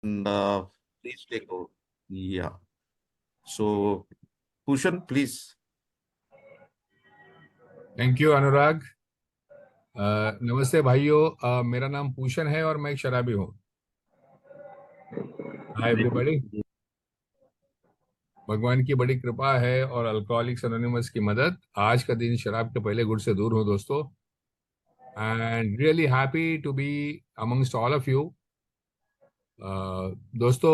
Please take over. Yeah. So, Bhushan, please. Thank you Anurag. नमस्ते भाइयों, मेरा नाम पूषण है और मैं एक शराबी हूँ। Hi everybody. भगवान की बड़ी कृपा है और अल्कोहलिक्स एनोनिमस की मदद, आज का दिन शराब के पहले गुट से दूर हूँ दोस्तों। And really happy to be amongst all of you. दोस्तों,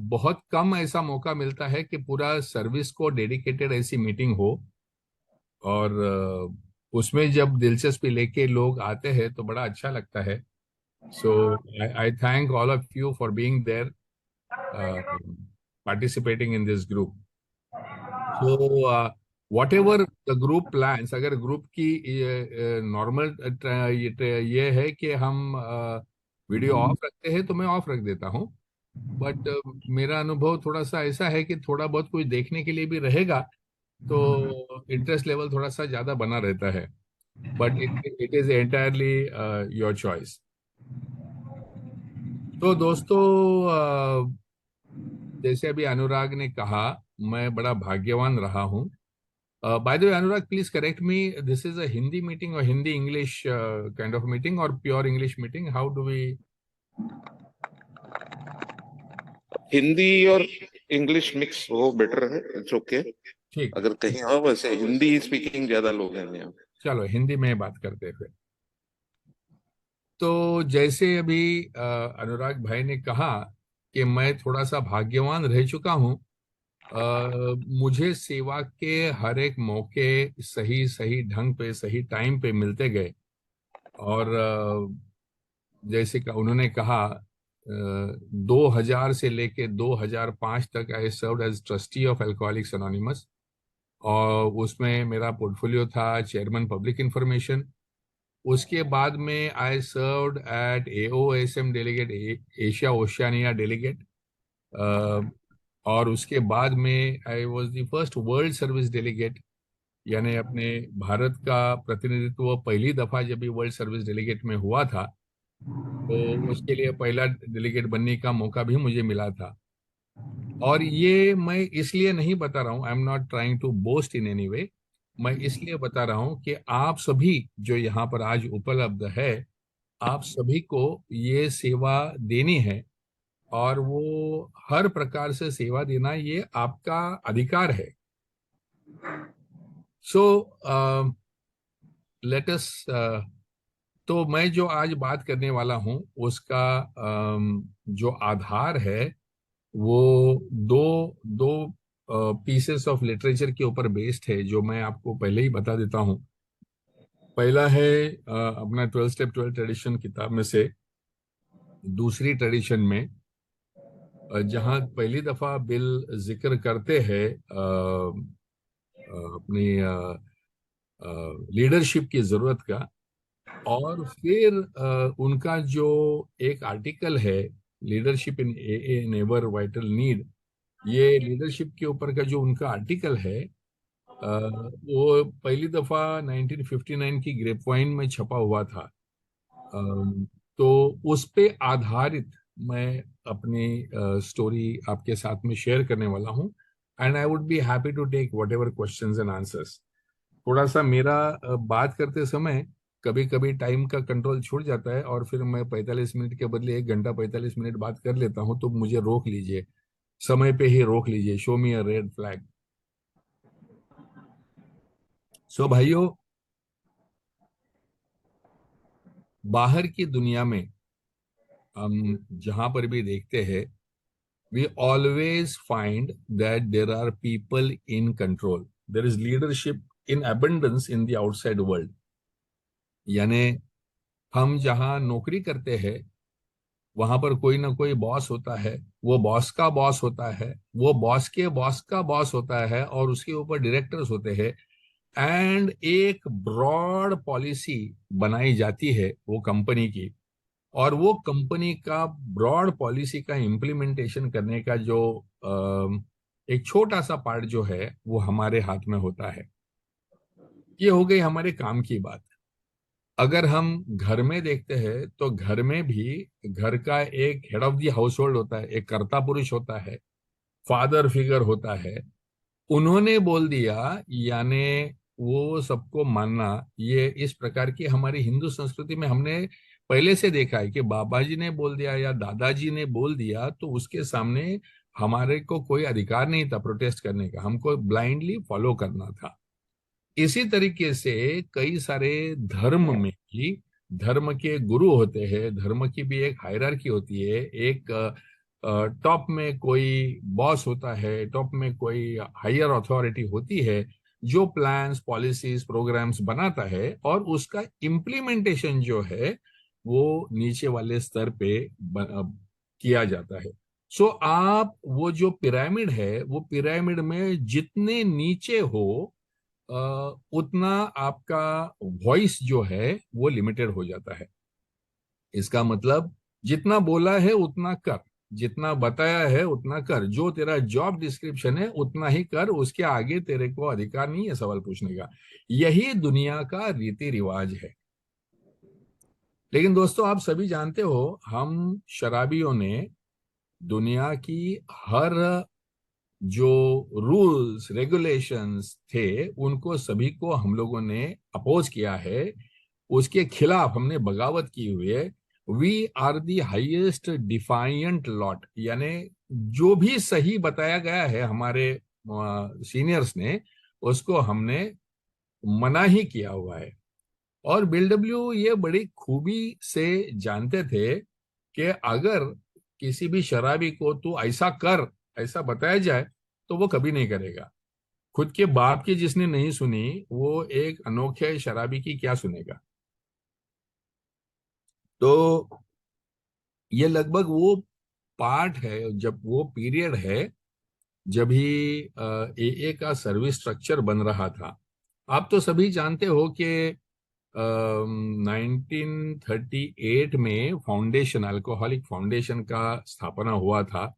बहुत कम ऐसा मौका मिलता है कि पूरा सर्विस को डेडिकेटेड ऐसी मीटिंग हो, और उसमें जब दिलचस्पी लेके लोग आते हैं तो बड़ा अच्छा लगता है। So I thank all of you for being there, participating in this group. So whatever the group plans, अगर ग्रुप की नॉर्मल ये है कि हम वीडियो ऑफ रखते हैं तो मैं ऑफ रख देता हूँ। बट मेरा अनुभव थोड़ा सा ऐसा है कि थोड़ा बहुत कुछ देखने के लिए भी रहेगा तो इंटरेस्ट लेवल थोड़ा सा ज्यादा बना रहता है। But it is entirely your choice. तो दोस्तों, जैसे अभी अनुराग ने कहा, मैं बड़ा भाग्यवान रहा हूँ। By the way Anurag, please correct me, this is a Hindi meeting or Hindi English kind of meeting or pure English meeting? How do we? Hindi और इंग्लिश मिक्स हो बेटर है, इट्स ओके। ठीक। अगर कहीं हो, वैसे हिंदी स्पीकिंग ज्यादा लोग हैं यहाँ। चलो हिंदी में बात करते हैं फिर। तो जैसे अभी अनुराग भाई ने कहा कि मैं थोड़ा सा भाग्यवान रह चुका हूँ। मुझे सेवा के हर एक मौके सही सही ढंग पे सही टाइम पे मिलते गए। और जैसे कि उन्होंने कहा, 2000 से लेके 2005 तक I served as trustee of Alcoholics Anonymous. और उसमें मेरा पोर्टफोलियो था चेयरमैन पब्लिक इंफॉर्मेशन। उसके बाद में I served at AOSM delegate, Asia Oceania delegate. और उसके बाद में I was the first world service delegate, यानी अपने भारत का प्रतिनिधित्व पहली दफा जब भी वर्ल्ड सर्विस डेलीगेट में हुआ था तो उसके लिए पहला डेलीगेट बनने का मौका भी मुझे मिला था। और ये मैं इसलिए नहीं बता रहा हूँ, I am not trying to boast in any way. मैं इसलिए बता रहा हूँ कि आप सभी जो यहाँ पर आज उपलब्ध है, आप सभी को ये सेवा देनी है। और वो हर प्रकार से सेवा देना ये आपका अधिकार है। सो लेट अस, तो मैं जो आज बात करने वाला हूँ उसका जो आधार है वो दो दो पीसेस ऑफ लिटरेचर के ऊपर बेस्ड है, जो मैं आपको पहले ही बता देता हूँ। पहला है अपना 12 स्टेप 12 ट्रेडिशन किताब में से दूसरी ट्रेडिशन में, जहाँ पहली दफा बिल जिक्र करते हैं अपनी लीडरशिप की जरूरत का। और फिर उनका जो एक आर्टिकल है, leadership in A never vital need, ये लीडरशिप के ऊपर का जो उनका आर्टिकल है, वो पहली दफा 1959 की ग्रेपवाइन में छपा हुआ था। तो उस पे आधारित मैं अपनी स्टोरी आपके साथ में शेयर करने वाला हूँ। And I would be happy to take whatever questions and answers. थोड़ा सा मेरा बात करते समय कभी कभी टाइम का कंट्रोल छूट जाता है और फिर मैं 45 मिनट के बदले 1 घंटा 45 मिनट बात कर लेता हूँ, तो मुझे रोक लीजिए, समय पे ही रोक लीजिए, शो मी अ रेड फ्लैग। सो भाइयों, बाहर की दुनिया में हम जहां पर भी देखते हैं, we always find that there are people in control. There is leadership in abundance in the outside world. यानी हम जहां नौकरी करते हैं वहां पर कोई ना कोई बॉस होता है, वो बॉस का बॉस होता है, वो बॉस के बॉस का बॉस होता है, और उसके ऊपर डायरेक्टर्स होते हैं। एंड एक ब्रॉड पॉलिसी बनाई जाती है वो कंपनी की, और वो कंपनी का ब्रॉड पॉलिसी का इम्प्लीमेंटेशन करने का जो एक छोटा सा पार्ट जो है वो हमारे हाथ में होता है। ये हो गई हमारे काम की बात। अगर हम घर में देखते हैं तो घर में भी घर का एक head of the house hold होता है, एक कर्ता पुरुष होता है, फादर फिगर होता है। उन्होंने बोल दिया, यानी वो सबको मानना। ये इस प्रकार की हमारी हिंदू संस्कृति में हमने पहले से देखा है कि बाबा जी ने बोल दिया या दादाजी ने बोल दिया तो उसके सामने हमारे को कोई अधिकार नहीं था प्रोटेस्ट करने का, हमको ब्लाइंडली फॉलो करना था। इसी तरीके से कई सारे धर्म में भी धर्म के गुरु होते हैं, धर्म की भी एक हायरार्की होती है। एक टॉप में कोई बॉस होता है, टॉप में कोई हायर अथॉरिटी होती है जो प्लान्स पॉलिसीज प्रोग्राम्स बनाता है, और उसका इम्प्लीमेंटेशन जो है वो नीचे वाले स्तर पे किया जाता है। सो आप वो जो पिरामिड है, वो पिरामिड में जितने नीचे हो उतना आपका वॉइस जो है वो लिमिटेड हो जाता है। इसका मतलब जितना बोला है उतना कर, जितना बताया है उतना कर, जो तेरा जॉब डिस्क्रिप्शन है उतना ही कर, उसके आगे तेरे को अधिकार नहीं है सवाल पूछने का। यही दुनिया का रीति रिवाज है। लेकिन दोस्तों, आप सभी जानते हो, हम शराबियों ने दुनिया की हर जो रूल्स रेगुलेशंस थे उनको सभी को हम लोगों ने अपोज किया है, उसके खिलाफ हमने बगावत की हुई है। We are the highest defiant lot, यानी जो भी सही बताया गया है हमारे सीनियर्स ने, उसको हमने मना ही किया हुआ है। और बिल डब्ल्यू ये बड़ी खूबी से जानते थे कि अगर किसी भी शराबी को तू ऐसा कर, ऐसा बताया जाए, तो वो कभी नहीं करेगा। खुद के बाप की जिसने नहीं सुनी, वो एक अनोखे शराबी की क्या सुनेगा। तो ये लगभग वो पार्ट है, जब वो पीरियड है जब ही एए का सर्विस स्ट्रक्चर बन रहा था। आप तो सभी जानते हो कि 1938 में फाउंडेशन, अल्कोहलिक फाउंडेशन का स्थापना हुआ था,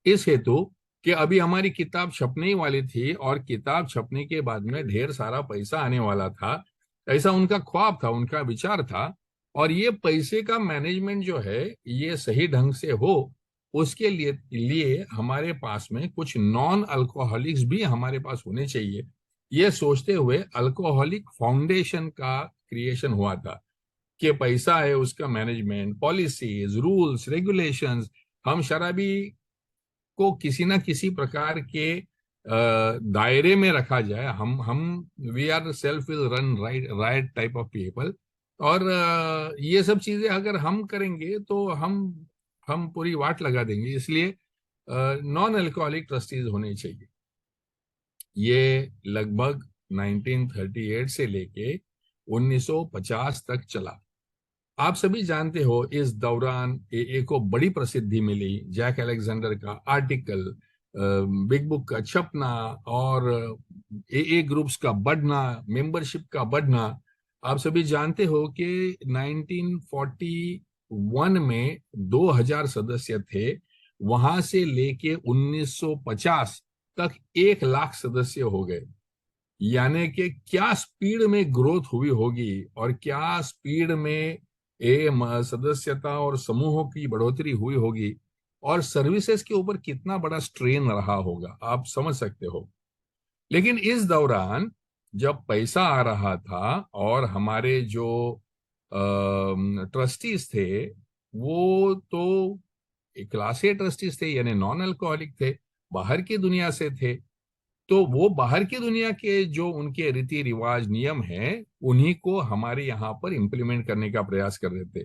इस हेतु कि अभी हमारी किताब छपने ही वाली थी और किताब छपने के बाद में ढेर सारा पैसा आने वाला था। ऐसा उनका ख्वाब था, उनका विचार था। और ये पैसे का मैनेजमेंट जो है ये सही ढंग से हो, उसके लिए हमारे पास में कुछ नॉन अल्कोहलिक्स भी हमारे पास होने चाहिए। ये सोचते हुए अल्कोहलिक फाउंडेशन का क्रिएशन हुआ था कि पैसा है, उसका मैनेजमेंट, पॉलिसीज, रूल्स, रेगुलेशंस, हम शराबी को किसी ना किसी प्रकार के दायरे में रखा जाए। हम we are self will run right right type of people. और ये सब चीजें अगर हम करेंगे तो हम पूरी वाट लगा देंगे। इसलिए नॉन अल्कोहलिक ट्रस्टीज होने चाहिए। ये लगभग 1938 से लेके 1950 तक चला। आप सभी जानते हो इस दौरान एए को बड़ी प्रसिद्धि मिली। जैक अलेक्जेंडर का आर्टिकल, बिग बुक का छपना, और एए ग्रुप्स का बढ़ना, मेंबरशिप का बढ़ना। आप सभी जानते हो कि 1941 में 2000 सदस्य थे, वहां से लेके 1950 तक 1 लाख सदस्य हो गए। यानी कि क्या स्पीड में ग्रोथ हुई होगी और क्या स्पीड में सदस्यता और समूहों की बढ़ोतरी हुई होगी, और सर्विसेज के ऊपर कितना बड़ा स्ट्रेन रहा होगा, आप समझ सकते हो। लेकिन इस दौरान जब पैसा आ रहा था और हमारे जो ट्रस्टीज थे वो तो क्लास ए ट्रस्टीज थे, यानी नॉन अल्कोहलिक थे, बाहर की दुनिया से थे। तो वो बाहर की दुनिया के जो उनके रीति रिवाज नियम हैं उन्हीं को हमारे यहाँ पर इम्प्लीमेंट करने का प्रयास कर रहे थे।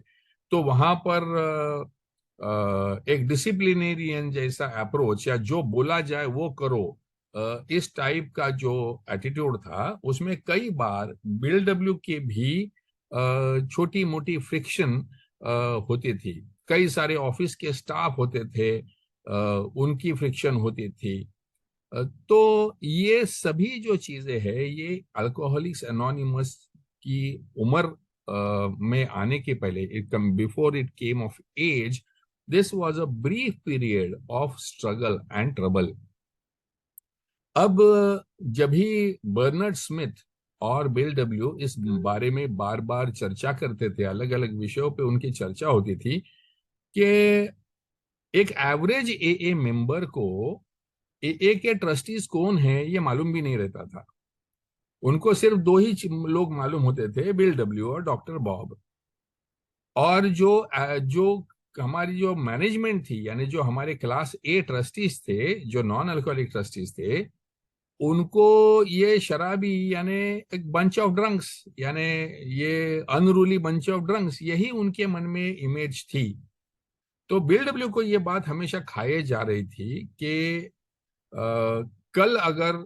तो वहां पर एक डिसिप्लिनेरियन जैसा अप्रोच, या जो बोला जाए वो करो, इस टाइप का जो एटीट्यूड था, उसमें कई बार बिल डब्ल्यू के भी छोटी मोटी फ्रिक्शन होती थी। कई सारे ऑफिस के स्टाफ होते थे, उनकी फ्रिक्शन होती थी। तो ये सभी जो चीजें हैं, ये अल्कोहलिक्स एनोनिमस की उम्र में आने के पहले, it come before it came of age, this was a brief period of struggle and trouble. अब जब ही बर्नार्ड स्मिथ और बिल डब्ल्यू इस बारे में बार बार चर्चा करते थे, अलग अलग विषयों पे उनकी चर्चा होती थी कि एक एवरेज एए मेंबर को एए के ट्रस्टीज कौन है ये मालूम भी नहीं रहता था। उनको सिर्फ दो ही लोग मालूम होते थे, बिल डब्ल्यू और डॉक्टर बॉब। और जो हमारी जो मैनेजमेंट थी, यानी जो हमारे क्लास ए ट्रस्टीज थे, जो नॉन अल्कोहलिक ट्रस्टीज थे, उनको ये शराबी यानी एक बंच ऑफ ड्रंक्स, यानी ये अनरूली बंच ऑफ ड्रंक्स, यही उनके मन में इमेज थी। तो बिल डब्ल्यू को ये बात हमेशा खाए जा रही थी कि कल अगर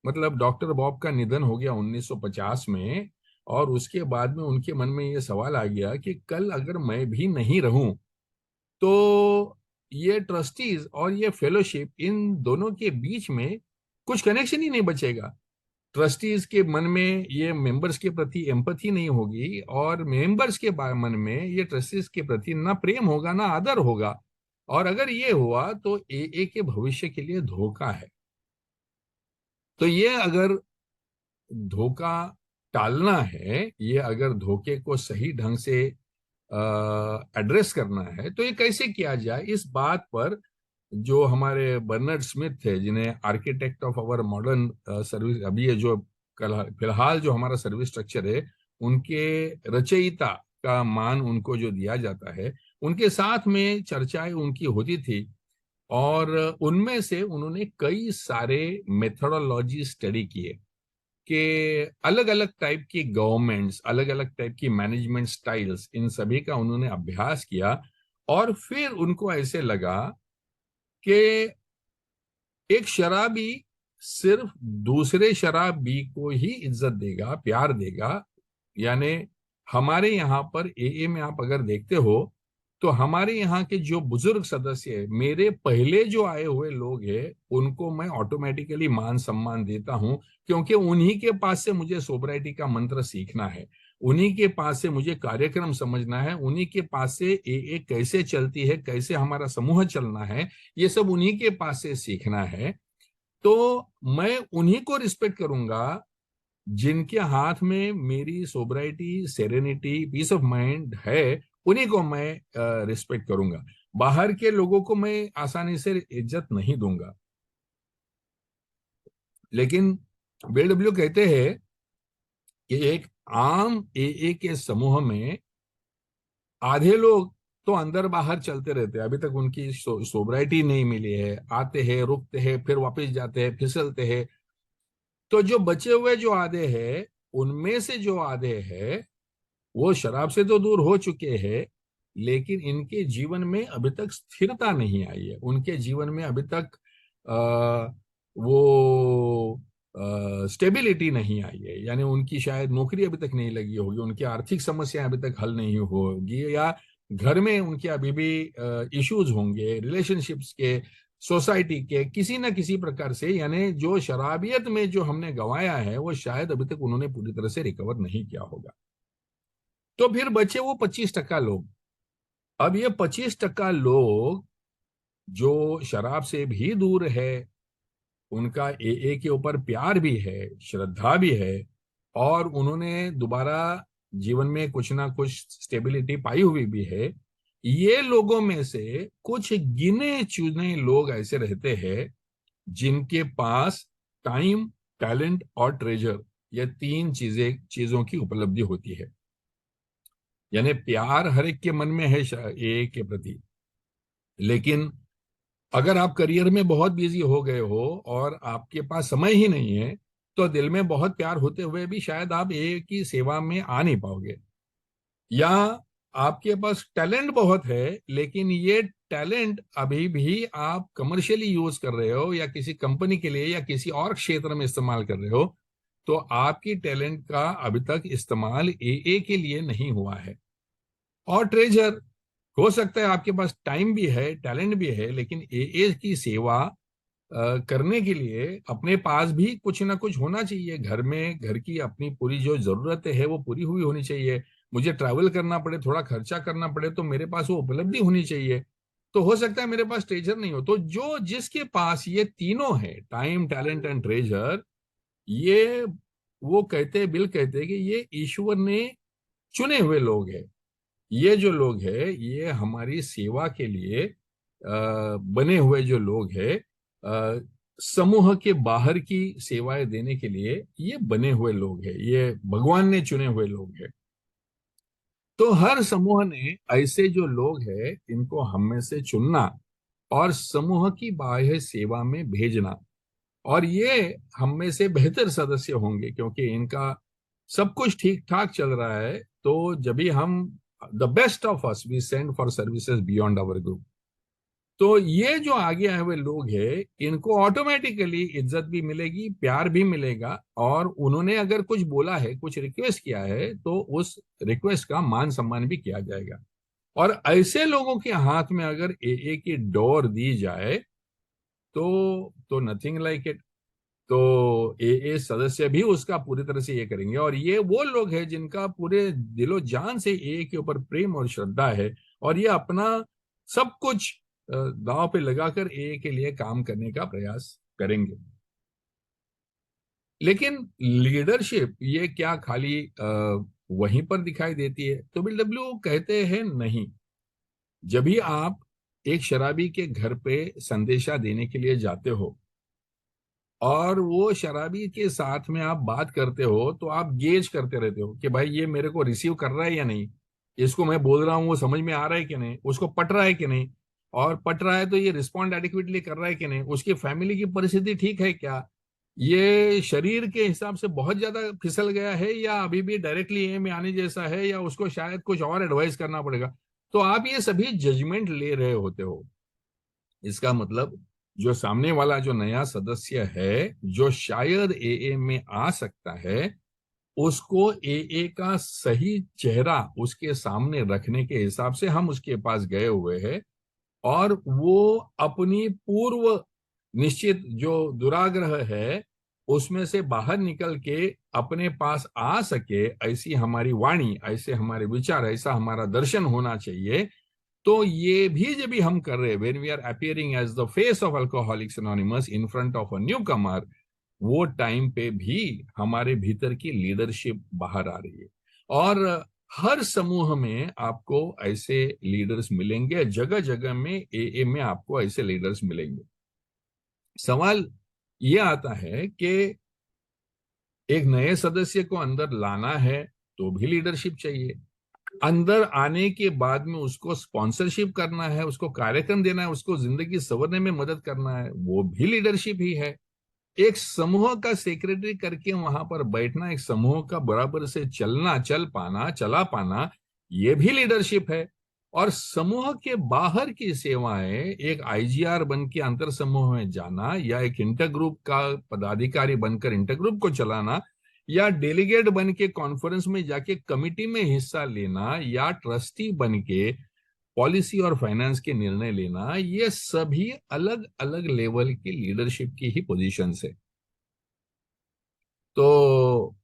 मतलब डॉक्टर बॉब का निधन हो गया 1950 में, और उसके बाद में उनके मन में ये सवाल आ गया कि कल अगर मैं भी नहीं रहूं तो ये ट्रस्टीज और ये फेलोशिप, इन दोनों के बीच में कुछ कनेक्शन ही नहीं बचेगा। ट्रस्टीज के मन में ये मेंबर्स के प्रति एम्पथी नहीं होगी, और मेंबर्स के मन में ये ट्रस्टीज के प्रति ना प्रेम होगा ना आदर होगा। और अगर ये हुआ तो एए के भविष्य के लिए धोखा है। तो ये अगर धोखा टालना है, ये अगर धोखे को सही ढंग से एड्रेस करना है, तो ये कैसे किया जाए, इस बात पर जो हमारे बर्नार्ड स्मिथ थे, जिन्हें architect of our modern service, अभी ये जो फिलहाल जो हमारा सर्विस स्ट्रक्चर है, उनके रचयिता का मान उनको जो दिया जाता है, उनके साथ में चर्चाएं उनकी होती थी। और उनमें से उन्होंने कई सारे मेथोडोलॉजी स्टडी किए कि अलग अलग टाइप की गवर्नमेंट्स, अलग अलग टाइप की मैनेजमेंट स्टाइल्स, इन सभी का उन्होंने अभ्यास किया। और फिर उनको ऐसे लगा कि एक शराबी सिर्फ दूसरे शराबी को ही इज्जत देगा, प्यार देगा। यानी हमारे यहाँ पर एए में आप अगर देखते हो तो हमारे यहाँ के जो बुजुर्ग सदस्य है, मेरे पहले जो आए हुए लोग हैं, उनको मैं ऑटोमेटिकली मान सम्मान देता हूं, क्योंकि उन्हीं के पास से मुझे सोबराइटी का मंत्र सीखना है, उन्हीं के पास से मुझे कार्यक्रम समझना है, उन्हीं के पास से एए कैसे चलती है, कैसे हमारा समूह चलना है, ये सब उन्हीं के पास से सीखना है। तो मैं उन्हीं को रिस्पेक्ट करूंगा जिनके हाथ में मेरी sobriety, serenity, peace of mind है, उन्हीं को मैं रिस्पेक्ट करूंगा। बाहर के लोगों को मैं आसानी से इज्जत नहीं दूंगा। लेकिन बिल डब्ल्यू कहते हैं कि एक आम एए के समूह में आधे लोग तो अंदर बाहर चलते रहते हैं, अभी तक उनकी सोबराइटी नहीं मिली है, आते हैं, रुकते हैं, फिर वापस जाते हैं, फिसलते हैं। तो जो बचे हुए जो आधे हैं, उनमें से जो आधे हैं वो शराब से तो दूर हो चुके हैं, लेकिन इनके जीवन में अभी तक स्थिरता नहीं आई है। उनके जीवन में अभी तक वो स्टेबिलिटी नहीं आई है, यानी उनकी शायद नौकरी अभी तक नहीं लगी होगी, उनकी आर्थिक समस्याएं अभी तक हल नहीं होगी, या घर में उनके अभी भी इश्यूज होंगे, रिलेशनशिप्स के, सोसाइटी के, किसी ना किसी प्रकार से। यानी जो शराबियत में जो हमने गंवाया है वो शायद अभी तक उन्होंने पूरी तरह से रिकवर नहीं किया होगा। तो फिर बचे वो 25% लोग। अब ये 25% लोग जो शराब से भी दूर है, उनका एए के ऊपर प्यार भी है, श्रद्धा भी है, और उन्होंने दोबारा जीवन में कुछ ना कुछ स्टेबिलिटी पाई हुई भी है। ये लोगों में से कुछ गिने चुने लोग ऐसे रहते हैं जिनके पास टाइम, टैलेंट और ट्रेजर, ये तीन चीजों की उपलब्धि होती है। यानी प्यार हर एक के मन में है एए के प्रति, लेकिन अगर आप करियर में बहुत बिजी हो गए हो और आपके पास समय ही नहीं है, तो दिल में बहुत प्यार होते हुए भी शायद आप एए की सेवा में आ नहीं पाओगे। या आपके पास टैलेंट बहुत है, लेकिन ये टैलेंट अभी भी आप कमर्शियली यूज कर रहे हो, या किसी कंपनी के लिए या किसी और क्षेत्र में इस्तेमाल कर रहे हो, तो आपकी टैलेंट का अभी तक इस्तेमाल एए के लिए नहीं हुआ है। और ट्रेजर, हो सकता है आपके पास टाइम भी है, टैलेंट भी है, लेकिन एए की सेवा करने के लिए अपने पास भी कुछ ना कुछ होना चाहिए। घर में घर की अपनी पूरी जो जरूरतें है वो पूरी हुई होनी चाहिए। मुझे ट्रैवल करना पड़े, थोड़ा खर्चा करना पड़े, तो मेरे पास वो उपलब्धि होनी चाहिए। तो हो सकता है मेरे पास ट्रेजर नहीं हो, तो जो जिसके पास ये तीनों है, टाइम, टैलेंट एंड ट्रेजर, ये वो बिल कहते हैं कि ये ईश्वर ने चुने हुए लोग हैं। ये जो लोग हैं ये हमारी सेवा के लिए बने हुए जो लोग हैं, समूह के बाहर की सेवाएं देने के लिए ये बने हुए लोग हैं, ये भगवान ने चुने हुए लोग हैं। तो हर समूह ने ऐसे जो लोग हैं इनको हम में से चुनना और समूह की बाह्य सेवा में भेजना, और ये हम में से बेहतर सदस्य होंगे क्योंकि इनका सब कुछ ठीक ठाक चल रहा है। तो जब भी हम the best of us we send for services beyond our group, तो ये जो आगे आए हुए लोग हैं इनको ऑटोमेटिकली इज्जत भी मिलेगी, प्यार भी मिलेगा, और उन्होंने अगर कुछ बोला है, कुछ रिक्वेस्ट किया है, तो उस रिक्वेस्ट का मान सम्मान भी किया जाएगा। और ऐसे लोगों के हाथ में अगर एए की डोर दी जाए तो नथिंग लाइक इट। तो ए सदस्य भी उसका पूरी तरह से ये करेंगे, और ये वो लोग हैं जिनका पूरे दिलो जान से ए के ऊपर प्रेम और श्रद्धा है, और ये अपना सब कुछ दांव पे लगाकर ए के लिए काम करने का प्रयास करेंगे। लेकिन लीडरशिप ये क्या खाली वहीं पर दिखाई देती है? तो BW कहते हैं नहीं। जब भी आप एक शराबी के घर पे संदेशा देने के लिए जाते हो और वो शराबी के साथ में आप बात करते हो, तो आप गेज करते रहते हो कि भाई ये मेरे को रिसीव कर रहा है या नहीं, इसको मैं बोल रहा हूँ वो समझ में आ रहा है कि नहीं, उसको पट रहा है कि नहीं, और पट रहा है तो ये रिस्पॉन्ड एडिक्वेटली कर रहा है कि नहीं, उसकी फैमिली की परिस्थिति ठीक है क्या, ये शरीर के हिसाब से बहुत ज्यादा फिसल गया है या अभी भी डायरेक्टली ए में आने जैसा है, या उसको शायद कुछ और एडवाइस करना पड़ेगा। तो आप ये सभी जजमेंट ले रहे होते हो। इसका मतलब जो सामने वाला जो नया सदस्य है जो शायद एए में आ सकता है, उसको एए का सही चेहरा उसके सामने रखने के हिसाब से हम उसके पास गए हुए हैं, और वो अपनी पूर्व निश्चित जो दुराग्रह है उसमें से बाहर निकल के अपने पास आ सके, ऐसी हमारी वाणी, ऐसे हमारे विचार, ऐसा हमारा दर्शन होना चाहिए। तो ये भी जब भी हम कर रहे हैं, when we are appearing as the face of Alcoholics Anonymous in front of a newcomer, वो टाइम पे भी हमारे भीतर की लीडरशिप बाहर आ रही है। और हर समूह में आपको ऐसे लीडर्स मिलेंगे, जगह जगह में एए में आपको ऐसे लीडर्स मिलेंगे। सवाल ये आता है कि एक नए सदस्य को अंदर लाना है तो भी लीडरशिप चाहिए, अंदर आने के बाद में उसको स्पॉन्सरशिप करना है, उसको कार्यक्रम देना है, उसको जिंदगी संवरने में मदद करना है, वो भी लीडरशिप ही है। एक समूह का सेक्रेटरी करके वहां पर बैठना, एक समूह का बराबर से चलना, चल पाना, चला पाना, ये भी लीडरशिप है। और समूह के बाहर की सेवाएं, एक आईजीआर बन के अंतर समूह में जाना, या एक इंटर ग्रुप का पदाधिकारी बनकर इंटर ग्रुप को चलाना, या डेलीगेट बन के कॉन्फ्रेंस में जाके कमिटी में हिस्सा लेना, या ट्रस्टी बन के पॉलिसी और फाइनेंस के निर्णय लेना, ये सभी अलग अलग लेवल की लीडरशिप की ही पोजीशंस है। तो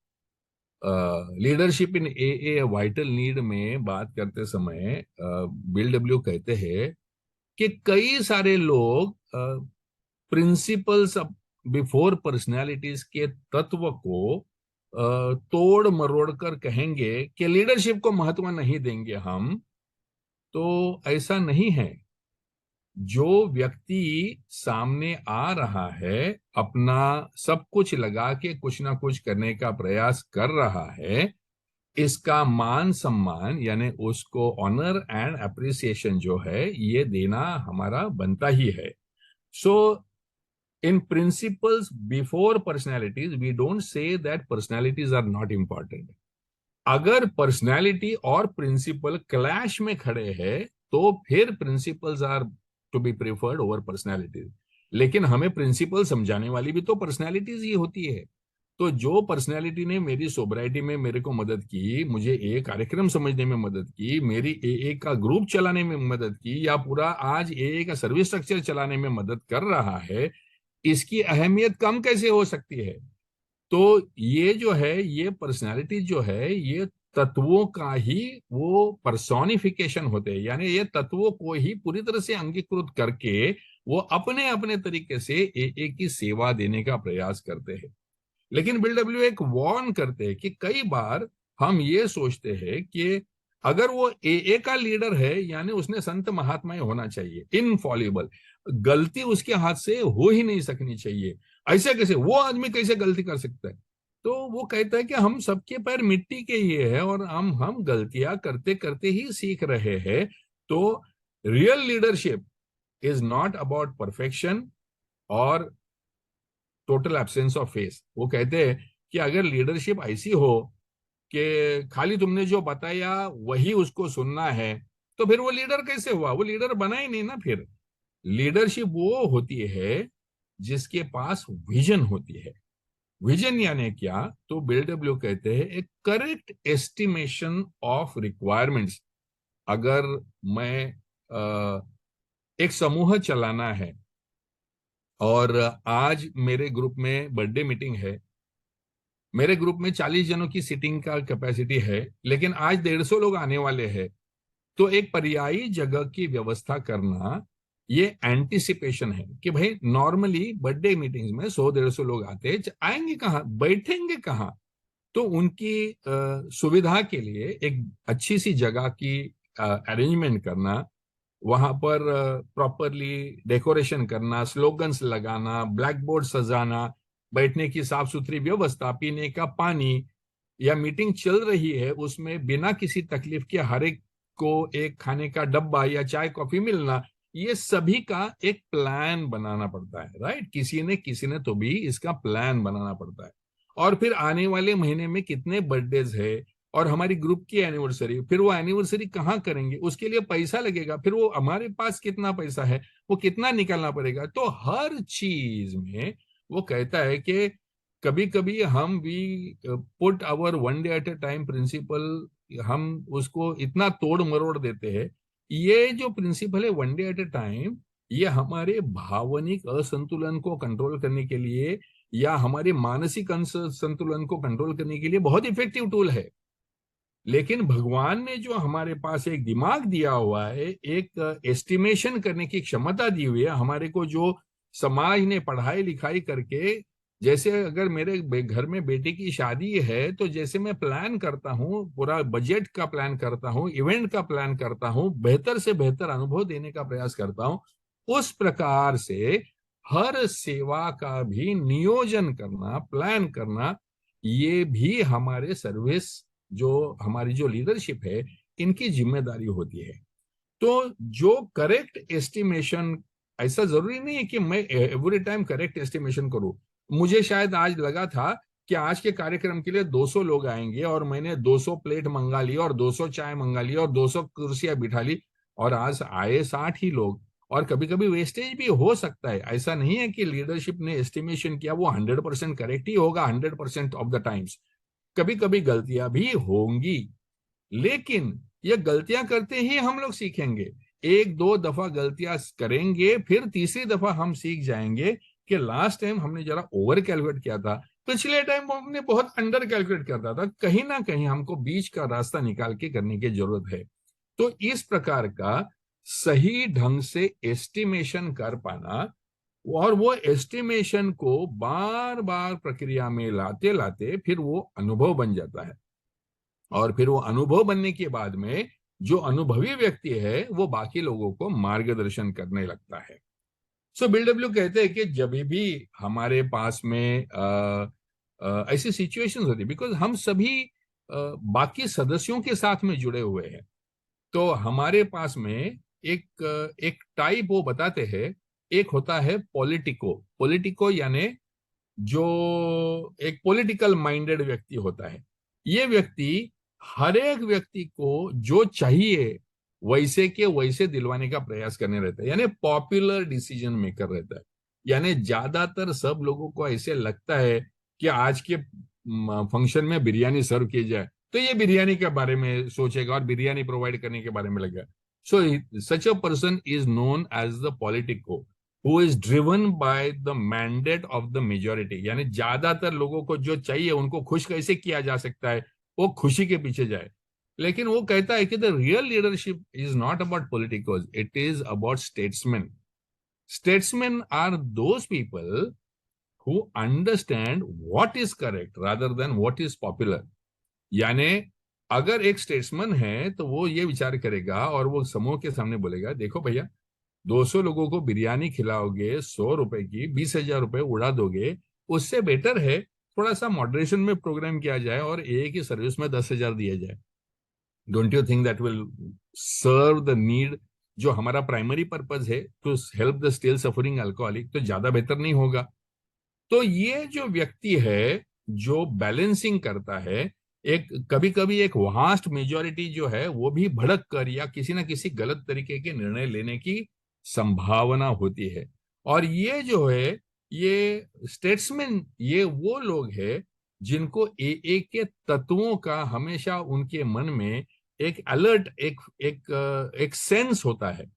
leadership in a vital need में बात करते समय बिल डब्ल्यू कहते हैं कि कई सारे लोग प्रिंसिपल्स बिफोर पर्सनालिटीज के तत्व को तोड़ मरोड़ कर कहेंगे कि लीडरशिप को महत्व नहीं देंगे हम। तो ऐसा नहीं है। जो व्यक्ति सामने आ रहा है, अपना सब कुछ लगा के कुछ ना कुछ करने का प्रयास कर रहा है, इसका मान सम्मान यानी उसको ऑनर एंड अप्रिसिएशन जो है ये देना हमारा बनता ही है। So in principles before personalities we don't say that personalities are not important. अगर पर्सनैलिटी और प्रिंसिपल क्लैश में खड़े हैं तो फिर principles are to be preferred over personalities. लेकिन हमें प्रिंसिपल समझाने वाली भी तो पर्सनैलिटीज ही होती है। तो जो पर्सनैलिटी ने मेरी सोब्राइटी में मेरे को मदद की, मुझे ए कार्यक्रम समझने में मदद की, मेरी ए का ग्रुप चलाने में मदद की, या पूरा आज ए का सर्विस स्ट्रक्चर चलाने में मदद कर रहा है, इसकी अहमियत कम कैसे हो सकती है? तो ये जो है, ये पर्सनालिटी जो है, ये तत्वों का ही वो पर्सोनिफिकेशन होते हैं, यानी ये तत्वों को ही पूरी तरह से अंगीकृत करके वो अपने अपने तरीके से ए की सेवा देने का प्रयास करते हैं। लेकिन BW एक वार्न करते हैं कि कई बार हम ये सोचते हैं कि अगर वो AA का लीडर है यानी उसने संत महात्मा ही होना चाहिए, इनफॉलिबल, गलती उसके हाथ से हो ही नहीं सकनी चाहिए। ऐसे कैसे वो आदमी कैसे गलती कर सकता है? तो वो कहता है कि हम सबके पैर मिट्टी के ही है और हम गलतियां करते करते ही सीख रहे हैं। तो real leadership is not about perfection और टोटल एब्सेंस ऑफ फेस। वो कहते हैं कि अगर लीडरशिप ऐसी हो कि खाली तुमने जो बताया वही उसको सुनना है, तो फिर वो लीडर कैसे हुआ? वो लीडर बना ही नहीं ना। फिर लीडरशिप वो होती है जिसके पास विजन होती है। विजन यानी क्या? तो BW कहते हैं एक करेक्ट एस्टिमेशन ऑफ रिक्वायरमेंट्स। अगर मैं एक समूह चलाना है और आज मेरे ग्रुप में बर्थडे मीटिंग है, मेरे ग्रुप में 40 जनों की सीटिंग का कैपेसिटी है, लेकिन आज 150 लोग आने वाले हैं, तो एक पर्यायी जगह की व्यवस्था करना ये एंटिसिपेशन है कि भाई नॉर्मली बर्थडे मीटिंग्स में 100-150 लोग आते हैं, आएंगे कहाँ, बैठेंगे कहाँ? तो उनकी सुविधा के लिए एक अच्छी सी जगह की अरेंजमेंट करना, वहां पर प्रॉपरली डेकोरेशन करना, स्लोगन्स लगाना, ब्लैक बोर्ड सजाना, बैठने की साफ सुथरी व्यवस्था, पीने का पानी, या मीटिंग चल रही है उसमें बिना किसी तकलीफ के हर एक को एक खाने का डब्बा या चाय कॉफी मिलना, ये सभी का एक प्लान बनाना पड़ता है। राइट? किसी ने तो भी इसका प्लान बनाना पड़ता है। और फिर आने वाले महीने में कितने बर्थडेज है और हमारी ग्रुप की एनिवर्सरी, फिर वो एनिवर्सरी कहाँ करेंगे, उसके लिए पैसा लगेगा, फिर वो हमारे पास कितना पैसा है, वो कितना निकालना पड़ेगा। तो हर चीज में वो कहता है कि कभी कभी हम भी put our one day at a time principle, हम उसको इतना तोड़ मरोड़ देते हैं। ये जो प्रिंसिपल है one day at a time, ये हमारे भावनिक असंतुलन को कंट्रोल करने के लिए या हमारे मानसिक संतुलन को कंट्रोल करने के लिए बहुत इफेक्टिव टूल है। लेकिन भगवान ने जो हमारे पास एक दिमाग दिया हुआ है, एक एस्टिमेशन करने की क्षमता दी हुई है हमारे को, जो समाज ने पढ़ाई लिखाई करके, जैसे अगर मेरे घर में बेटी की शादी है तो जैसे मैं प्लान करता हूँ, पूरा बजट का प्लान करता हूँ, इवेंट का प्लान करता हूँ, बेहतर से बेहतर अनुभव देने का प्रयास करता हूँ, उस प्रकार से हर सेवा का भी नियोजन करना, प्लान करना, ये भी हमारे सर्विस, जो हमारी जो लीडरशिप है, इनकी जिम्मेदारी होती है। तो जो करेक्ट एस्टिमेशन, ऐसा जरूरी नहीं है कि मैं एवरी टाइम करेक्ट एस्टिमेशन करूं। मुझे शायद आज लगा था कि आज के कार्यक्रम के लिए 200 लोग आएंगे और मैंने 200 प्लेट मंगा ली और 200 चाय मंगा ली और 200 कुर्सियां बिठा ली, और आज आए 60 ही लोग। और कभी कभी वेस्टेज भी हो सकता है। ऐसा नहीं है कि लीडरशिप ने एस्टिमेशन किया वो 100% करेक्ट ही होगा 100% ऑफ द टाइम्स। कभी कभी गलतियां भी होंगी, लेकिन ये गलतियां करते ही हम लोग सीखेंगे। एक दो दफा गलतियां करेंगे, फिर तीसरी दफा हम सीख जाएंगे कि लास्ट टाइम हमने जरा ओवर कैलकुलेट किया था, पिछले टाइम हमने बहुत अंडर कैलकुलेट करता था, कहीं ना कहीं हमको बीच का रास्ता निकाल के करने की जरूरत है। तो इस प्रकार का सही ढंग से एस्टिमेशन कर पाना, और वो एस्टिमेशन को बार बार प्रक्रिया में लाते लाते फिर वो अनुभव बन जाता है। और फिर वो अनुभव बनने के बाद में जो अनुभवी व्यक्ति है वो बाकी लोगों को मार्गदर्शन करने लगता है। सो BW कहते हैं कि जब भी हमारे पास में ऐसी सिचुएशंस होती है, बिकॉज हम सभी बाकी सदस्यों के साथ में जुड़े हुए हैं, तो हमारे पास में एक टाइप वो बताते हैं। एक होता है पॉलिटिको। पॉलिटिको यानी जो एक पॉलिटिकल माइंडेड व्यक्ति होता है। ये व्यक्ति हर एक व्यक्ति को जो चाहिए वैसे के वैसे दिलवाने का प्रयास करने रहता है, यानी पॉपुलर डिसीजन मेकर रहता है। यानी ज्यादातर सब लोगों को ऐसे लगता है कि आज के फंक्शन में बिरयानी सर्व की जाए, तो ये बिरयानी के बारे में सोचेगा और बिरयानी प्रोवाइड करने के बारे में लगेगा। So such a person is known as the politico who is driven by the mandate of the majority। यानी ज्यादातर लोगों को जो चाहिए उनको खुश कैसे किया जा सकता है, वो खुशी के पीछे जाए। लेकिन वो कहता है कि the real leadership is not about politicals, it is about statesman. Statesman are those people who understand what is correct rather than what is popular. यानी अगर एक स्टेट्समैन है तो वो ये विचार करेगा और वो समूह के सामने बोलेगा, देखो भैया, 200 लोगों को बिरयानी खिलाओगे 100 रुपए की, 20,000 रुपए उड़ा दोगे, उससे बेटर है थोड़ा सा मॉडरेशन में प्रोग्राम किया जाए और एक ही सर्विस में 10,000 दिया जाए. Don't you think that will serve the need, जो हमारा प्राइमरी पर्पज है to help the still suffering alcoholic, तो ज्यादा बेहतर नहीं होगा? तो ये जो व्यक्ति है जो बैलेंसिंग करता है, एक कभी कभी एक वास्ट मेजॉरिटी जो है वो भी भड़क कर या किसी ना किसी गलत तरीके के निर्णय लेने की संभावना होती है. और ये जो है, ये स्टेट्समैन, ये वो लोग हैं जिनको एए के तत्वों का हमेशा उनके मन में एक अलर्ट, एक सेंस होता है.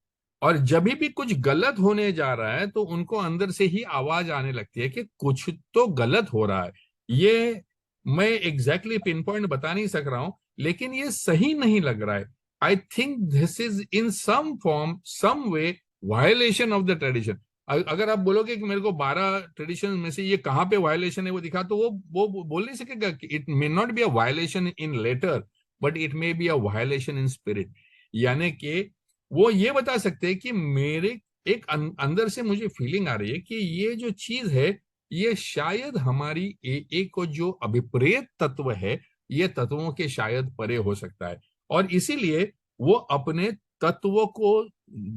और जब भी कुछ गलत होने जा रहा है तो उनको अंदर से ही आवाज आने लगती है कि कुछ तो गलत हो रहा है. ये मैं एग्जैक्टली पिन पॉइंट बता नहीं सक रहा हूं, लेकिन ये सही नहीं लग रहा है. I think this is in some form, some way, violation of the tradition. अगर आप बोलोगे कि मेरे को 12 ट्रेडिशन में से ये कहां पे वायलेशन है वो दिखा, तो वो बोल नहीं सकेगा कि it may not be a violation in letter but it may be a violation in spirit. यानी कि वो ये बता सकते हैं कि मेरे एक अंदर से मुझे फीलिंग आ रही है कि ये जो चीज है ये शायद हमारी एए को जो अभिप्रेत तत्व है, ये तत्वों के शायद परे हो सकता है. और इसीलिए वो अपने तत्वों को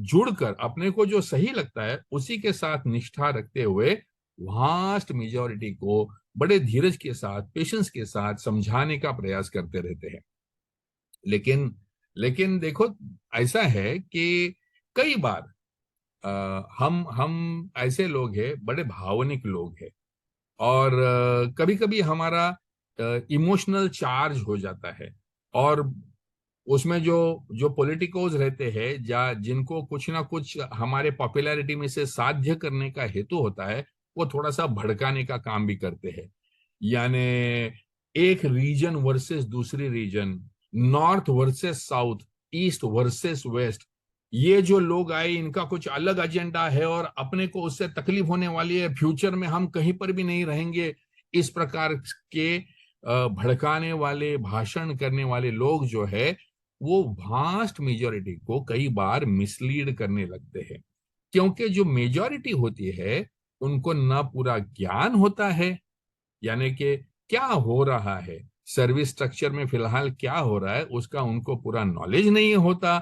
जुड़कर अपने को जो सही लगता है उसी के साथ निष्ठा रखते हुए वास्ट मेजॉरिटी को बड़े धीरज के साथ, पेशेंस के साथ समझाने का प्रयास करते रहते हैं. लेकिन देखो, ऐसा है कि कई बार हम ऐसे लोग हैं, बड़े भावनिक लोग हैं, और कभी कभी हमारा इमोशनल चार्ज हो जाता है. और उसमें जो पॉलिटिकोज रहते हैं, जिनको कुछ ना कुछ हमारे पॉपुलैरिटी में से साध्य करने का हेतु होता है, वो थोड़ा सा भड़काने का काम भी करते हैं. यानी एक रीजन वर्सेस दूसरी region, north versus south, east versus west, ये जो लोग आए इनका कुछ अलग एजेंडा है और अपने को उससे तकलीफ होने वाली है, फ्यूचर में हम कहीं पर भी नहीं रहेंगे. इस प्रकार के भड़काने वाले, भाषण करने वाले लोग जो है वो वास्ट मेजॉरिटी को कई बार मिसलीड करने लगते हैं. क्योंकि जो मेजॉरिटी होती है उनको ना पूरा ज्ञान होता है, यानी कि क्या हो रहा है सर्विस स्ट्रक्चर में, फिलहाल क्या हो रहा है उसका उनको पूरा नॉलेज नहीं होता.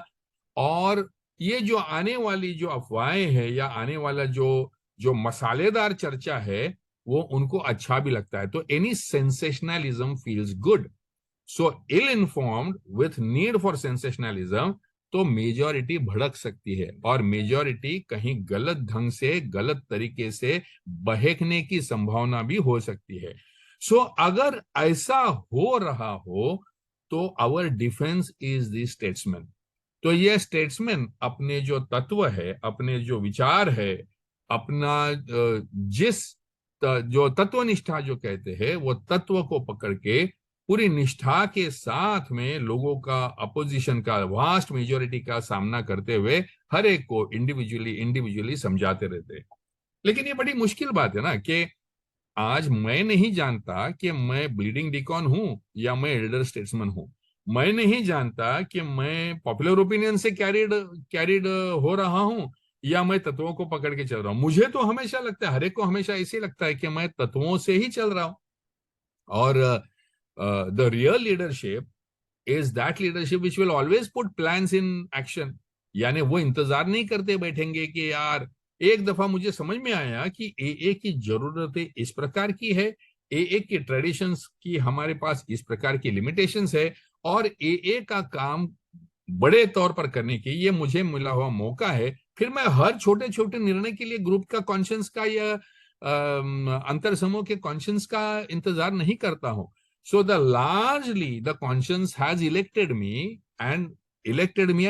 और ये जो आने वाली जो अफवाहें हैं या आने वाला जो मसालेदार चर्चा है वो उनको अच्छा भी लगता है. तो any sensationalism feels good. So ill informed with need for sensationalism, तो मेजॉरिटी भड़क सकती है और मेजॉरिटी कहीं गलत ढंग से, गलत तरीके से बहकने की संभावना भी हो सकती है. सो अगर ऐसा हो रहा हो तो our defence is the statesman. तो ये स्टेट्समैन अपने जो तत्व है, अपने जो विचार है, अपना जो तत्वनिष्ठा जो कहते हैं, वो तत्व को पकड़ के पूरी निष्ठा के साथ में लोगों का, अपोजिशन का, वास्ट मेजॉरिटी का सामना करते हुए हर एक को इंडिविजुअली समझाते रहते हैं. लेकिन ये बड़ी मुश्किल बात है ना कि आज मैं नहीं जानता कि मैं ब्लीडिंग डिकॉन हूं या मैं एल्डर स्टेट्समैन हूं. मैं नहीं जानता कि मैं पॉपुलर ओपिनियन से कैरिड हो रहा हूं या मैं तत्वों को पकड़ के चल रहा हूं. मुझे तो हमेशा लगता है, हर एक को हमेशा ऐसे लगता है कि मैं तत्वों से ही चल रहा हूं. और the real leadership is that leadership which will always put plans in action. यानी वो इंतजार नहीं करते बैठेंगे कि यार एक दफा मुझे समझ में आया कि एए की जरूरतें इस प्रकार की है, एए की ट्रेडिशंस की हमारे पास इस प्रकार की लिमिटेशंस है, और एए का काम बड़े तौर पर करने की ये मुझे मिला हुआ मौका है. फिर मैं हर छोटे छोटे निर्णय के लिए ग्रुप का कॉन्शियंस का या अंतर समूह के कॉन्शियंस का इंतजार नहीं करता हूं. So the largely the conscience has elected me and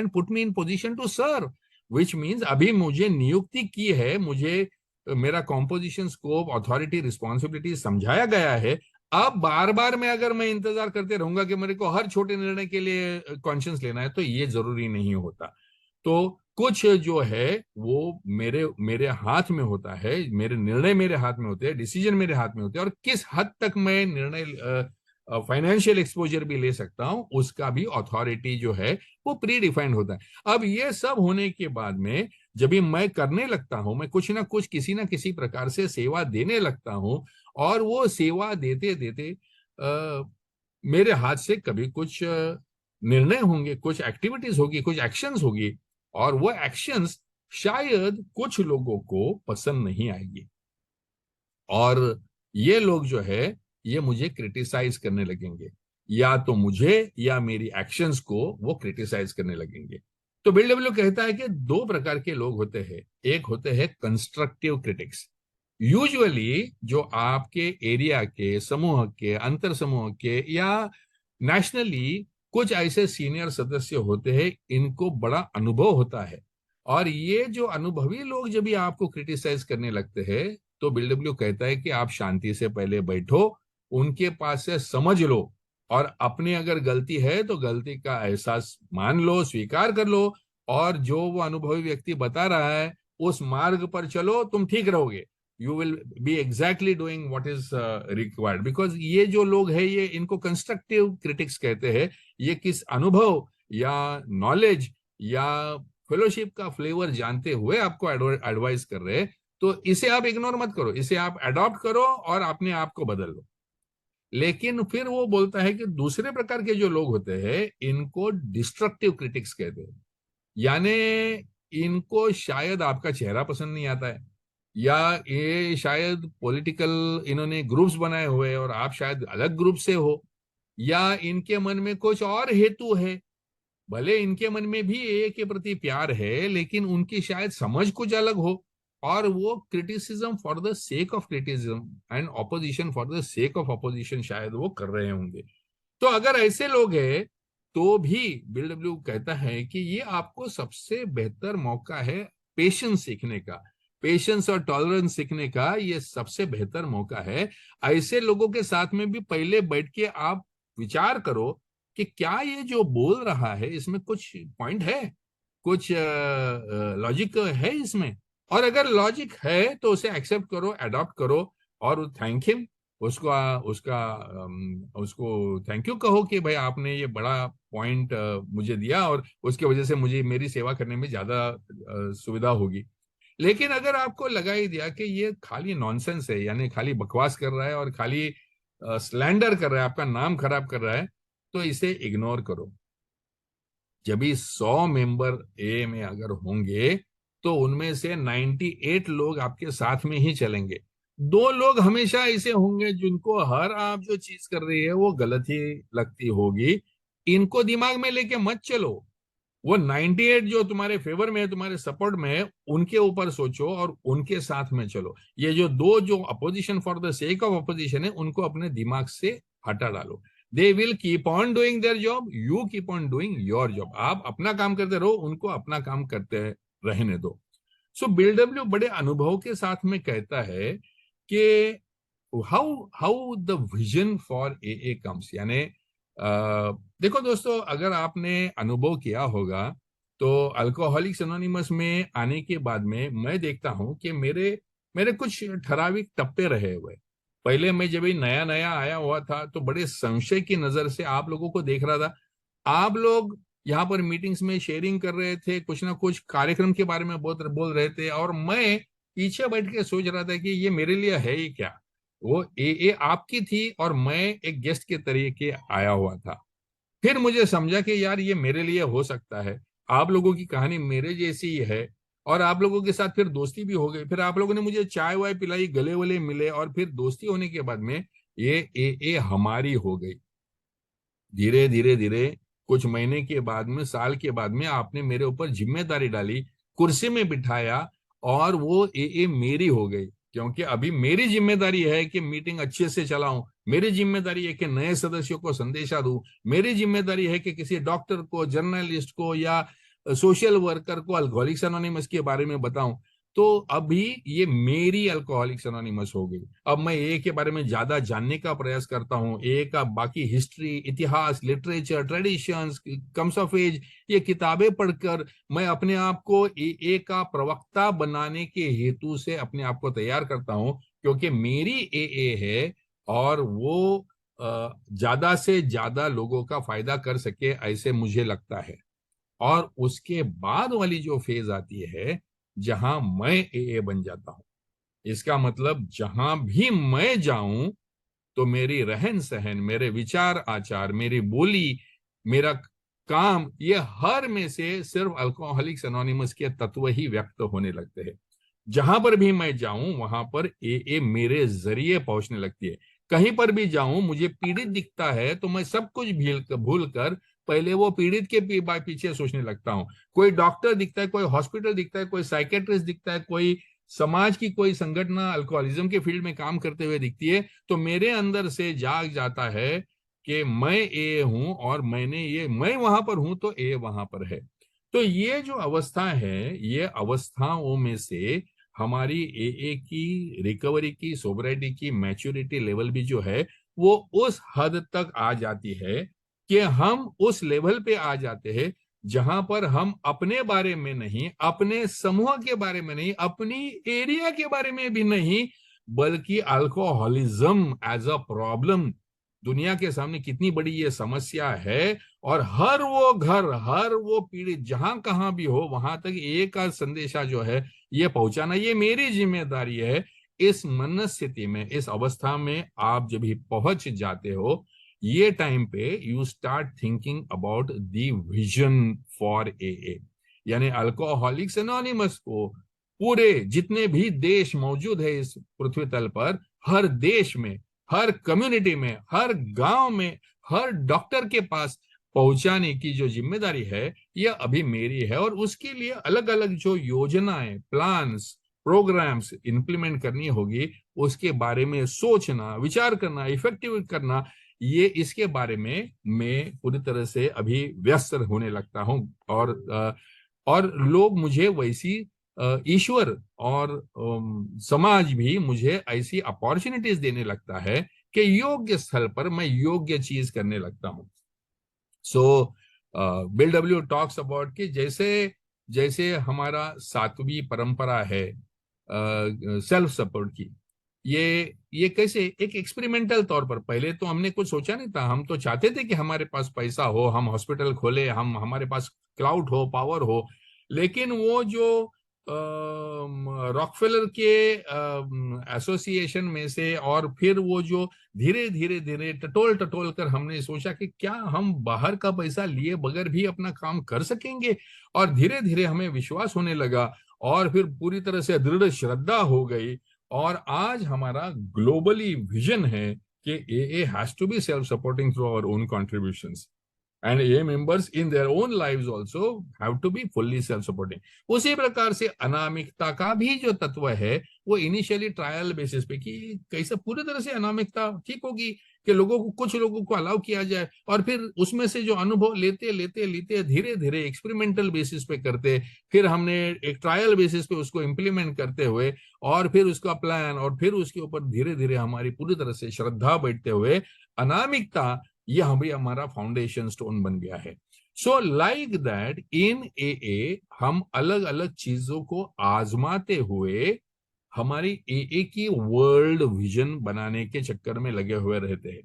put me in position to serve, which means अभी मुझे नियुक्ति की है, मुझे मेरा कॉम्पोजिशन, स्कोप, अथॉरिटी, रिस्पॉन्सिबिलिटी समझाया गया है. अब बार बार में अगर मैं इंतजार करते रहूंगा कि मेरे को हर छोटे निर्णय के लिए कॉन्शियस लेना है, तो ये जरूरी नहीं होता. तो कुछ जो है वो मेरे मेरे हाथ में होता है, मेरे निर्णय मेरे हाथ में होते हैं, डिसीजन मेरे हाथ में होते हैं, और किस हद तक मैं निर्णय फाइनेंशियल एक्सपोजर भी ले सकता हूं उसका भी अथॉरिटी जो है वो प्री डिफाइंड होता है। अब ये सब होने के बाद में जब भी मैं करने लगता हूं, मैं कुछ ना कुछ किसी ना किसी प्रकार से सेवा देने लगता हूं, और वो सेवा देते देते मेरे हाथ से कभी कुछ निर्णय होंगे, कुछ एक्टिविटीज होगी, कुछ एक्शंस होगी, और वो एक्शंस शायद कुछ लोगों को पसंद नहीं आएगी, और ये लोग जो है ये मुझे क्रिटिसाइज करने लगेंगे, या तो मुझे या मेरी एक्शंस को वो क्रिटिसाइज करने लगेंगे। तो बिल डब्ल्यू कहता है कि दो प्रकार के लोग होते हैं। एक होते हैं कंस्ट्रक्टिव क्रिटिक्स, यूजुअली जो आपके एरिया के, समूह के, अंतर समूह के, या नेशनली कुछ ऐसे सीनियर सदस्य होते हैं, इनको बड़ा अनुभव होता है, और ये जो अनुभवी लोग जब भी आपको क्रिटिसाइज करने लगते हैं तो बिल डब्ल्यू कहता है कि आप शांति से पहले बैठो, उनके पास से समझ लो, और अपनी अगर गलती है तो गलती का एहसास मान लो, स्वीकार कर लो, और जो वो अनुभवी व्यक्ति बता रहा है उस मार्ग पर चलो, तुम ठीक रहोगे। You will be exactly doing what is required, because ये जो लोग हैं ये इनको कंस्ट्रक्टिव क्रिटिक्स कहते हैं। ये किस अनुभव या नॉलेज या फेलोशिप का फ्लेवर जानते हुए आपको एडवाइस कर रहे हैं, तो इसे आप इग्नोर मत करो, इसे आप अडॉप्ट करो और अपने आप को बदल लो। लेकिन फिर वो बोलता है कि दूसरे प्रकार के जो लोग होते हैं इनको डिस्ट्रक्टिव क्रिटिक्स कहते हैं, यानी इनको शायद आपका चेहरा पसंद नहीं आता है, या ये शायद पॉलिटिकल इन्होंने ग्रुप्स बनाए हुए हैं और आप शायद अलग ग्रुप से हो, या इनके मन में कुछ और हेतु है। भले इनके मन में भी ए के प्रति प्यार है, लेकिन उनकी शायद समझ कुछ अलग हो, और वो criticism for the sake of criticism and opposition for the sake of opposition शायद वो कर रहे होंगे। तो अगर ऐसे लोग हैं तो भी बिल डब्ल्यू कहता है कि ये आपको सबसे बेहतर मौका है पेशेंस सीखने का, पेशेंस और टॉलरेंस सीखने का ये सबसे बेहतर मौका है। ऐसे लोगों के साथ में भी पहले बैठ के आप विचार करो कि क्या ये जो बोल रहा है इसमें कुछ पॉइंट है, कुछ लॉजिक है इसमें, और अगर लॉजिक है तो उसे एक्सेप्ट करो, अडॉप्ट करो, और थैंक हिम, उसको थैंक यू कहो कि भाई आपने ये बड़ा पॉइंट मुझे दिया और उसकी वजह से मुझे मेरी सेवा करने में ज्यादा सुविधा होगी। लेकिन अगर आपको लगा ही दिया कि ये खाली नॉनसेंस है, यानी खाली बकवास कर रहा है और खाली स्लैंडर कर रहा है, आपका नाम खराब कर रहा है, तो इसे इग्नोर करो। जब भी 100 मेंबर ए में अगर होंगे तो उनमें से 98 लोग आपके साथ में ही चलेंगे। 2 लोग हमेशा ऐसे होंगे जिनको हर आप जो चीज कर रही है वो गलत ही लगती होगी। इनको दिमाग में लेके मत चलो। वो 98 जो तुम्हारे फेवर में है, तुम्हारे सपोर्ट में है, उनके ऊपर सोचो और उनके साथ में चलो। ये जो 2 जो opposition for the sake of opposition है उनको अपने दिमाग से हटा डालो। They will keep on doing their job, you keep on doing your job. आप अपना काम करते रहो, उनको अपना काम करते रहने दो। सो बिल डब्ल्यू बड़े अनुभव के साथ में कहता है कि how how the vision for a comes, यानी देखो दोस्तों, अगर आपने अनुभव किया होगा तो अल्कोहलिक्स एनोनिमस में आने के बाद में मैं देखता हूं कि मेरे मेरे कुछ ठराविक टप्पे रहे हुए। पहले मैं जब नया नया आया हुआ था तो बड़े संशय की नजर से आप लोगों को देख रहा था। आप लोग यहाँ पर मीटिंग्स में शेयरिंग कर रहे थे, कुछ ना कुछ कार्यक्रम के बारे में बहुत बोल रहे थे, और मैं पीछे बैठ के सोच रहा था कि ये मेरे लिए है ही क्या। वो ए आपकी थी और मैं एक गेस्ट के तरीके आया हुआ था। फिर मुझे समझा कि यार ये मेरे लिए हो सकता है, आप लोगों की कहानी मेरे जैसी ही है, और आप लोगों के साथ फिर दोस्ती भी हो गई। फिर आप लोगों ने मुझे चाय वाय पिलाई, गले वले मिले, और फिर दोस्ती होने के बाद में ये ए हमारी हो गई। धीरे धीरे धीरे कुछ महीने के बाद में, साल के बाद में आपने मेरे ऊपर जिम्मेदारी डाली, कुर्सी में बिठाया, और वो ए मेरी हो गई। क्योंकि अभी मेरी जिम्मेदारी है कि मीटिंग अच्छे से चलाऊं, मेरी जिम्मेदारी है कि नए सदस्यों को संदेशा दूं, मेरी जिम्मेदारी है कि किसी डॉक्टर को, जर्नलिस्ट को या सोशल वर्कर को अल्कोहलिक्स एनोनिमस के बारे में बताऊं। तो अभी ये मेरी अल्कोहलिक्स एनोनिमस हो गई। अब मैं ए के बारे में ज्यादा जानने का प्रयास करता हूँ, ए का बाकी हिस्ट्री, इतिहास, literature, traditions, comes of age, ये किताबें पढ़कर मैं अपने आप को ए का प्रवक्ता बनाने के हेतु से अपने आप को तैयार करता हूँ, क्योंकि मेरी ए है और वो ज्यादा से ज्यादा लोगों का फायदा कर सके, ऐसे मुझे लगता है। और उसके बाद वाली जो फेज आती है जहां मैं ए बन जाता हूं, इसका मतलब जहां भी मैं जाऊं तो मेरी रहन सहन, मेरे विचार आचार, मेरी बोली, मेरा काम, ये हर में से सिर्फ अल्कोहलिक्स एनोनिमस के तत्व ही व्यक्त होने लगते हैं। जहां पर भी मैं जाऊं वहां पर ए मेरे जरिए पहुंचने लगती है। कहीं पर भी जाऊं मुझे पीड़ित दिखता है तो मैं सब कुछ भूल कर पहले वो पीड़ित के पीछे सोचने लगता हूं। कोई डॉक्टर दिखता है, कोई हॉस्पिटल दिखता है, कोई साइकेट्रिस्ट दिखता है, कोई समाज की कोई संगठन अल्कोहलिज्म के फील्ड में काम करते हुए दिखती है, तो मेरे अंदर से जाग जाता है कि मैं ए हूं और मैं वहां पर हूं तो ए वहां पर है। तो ये जो अवस्था है, ये अवस्थाओं में से हमारी ए की रिकवरी की, सोबराइटी की मैच्योरिटी लेवल भी जो है वो उस हद तक आ जाती है कि हम उस लेवल पे आ जाते हैं जहां पर हम अपने बारे में नहीं, अपने समूह के बारे में नहीं, अपनी एरिया के बारे में भी नहीं, बल्कि अल्कोहलिज्म एज अ प्रॉब्लम, दुनिया के सामने कितनी बड़ी ये समस्या है, और हर वो घर, हर वो पीड़ित जहां कहां भी हो वहां तक एक का संदेशा जो है ये पहुंचाना, ये मेरी जिम्मेदारी है। इस मन स्थिति में, इस अवस्था में आप जब भी पहुंच जाते हो, ये टाइम पे you start thinking about the vision for a, यानी अल्कोहलिक्स एनोनिमस को पूरे जितने भी देश मौजूद है इस पृथ्वी तल पर, हर देश में, हर कम्युनिटी में, हर गांव में, हर डॉक्टर के पास पहुंचाने की जो जिम्मेदारी है यह अभी मेरी है। और उसके लिए अलग अलग जो योजनाएं, प्लान्स, प्रोग्राम्स इंप्लीमेंट करनी होगी, उसके बारे में सोचना, विचार करना, इफेक्टिव करना, ये इसके बारे में मैं पूरी तरह से अभी व्यस्त होने लगता हूं। और लोग मुझे वैसी ईश्वर और समाज भी मुझे ऐसी अपॉर्चुनिटीज देने लगता है कि योग्य स्थल पर मैं योग्य चीज करने लगता हूं। सो बिल डब्ल्यू टॉक्स अबाउट कि जैसे जैसे हमारा सातवीं परंपरा है सेल्फ सपोर्ट की, ये कैसे एक एक्सपेरिमेंटल तौर पर, पहले तो हमने कुछ सोचा नहीं था, हम तो चाहते थे कि हमारे पास पैसा हो, हम हॉस्पिटल खोले, हमारे पास क्लाउड हो, पावर हो, लेकिन वो जो रॉकफेलर के एसोसिएशन में से, और फिर वो जो धीरे धीरे धीरे टटोल टटोल कर हमने सोचा कि क्या हम बाहर का पैसा लिए बगैर भी अपना काम कर सकेंगे, और धीरे धीरे हमें विश्वास होने लगा, और फिर पूरी तरह से दृढ़ श्रद्धा हो गई, और आज हमारा ग्लोबली विजन है कि A has to be self supporting through our own contributions, and AA members in their own lives also have to be fully self-supporting। उसी प्रकार से अनामिकता का भी जो तत्व है वो इनिशियली ट्रायल बेसिस पे कि कैसे पूरी तरह से अनामिकता ठीक होगी, कि लोगों को, कुछ लोगों को अलाउ किया जाए, और फिर उसमें से जो अनुभव लेते लेते लेते धीरे धीरे एक्सपेरिमेंटल बेसिस पे करते, फिर हमने एक ट्रायल बेसिस पे उसको इम्प्लीमेंट करते हुए, और फिर उसका प्लान, और फिर उसके ऊपर धीरे धीरे हमारी पूरी तरह से श्रद्धा बैठते हुए अनामिकता ये हमें हमारा फाउंडेशन स्टोन बन गया है। सो लाइक दैट इन ए हम अलग अलग चीजों को आजमाते हुए हमारी ए की वर्ल्ड विजन बनाने के चक्कर में लगे हुए रहते हैं।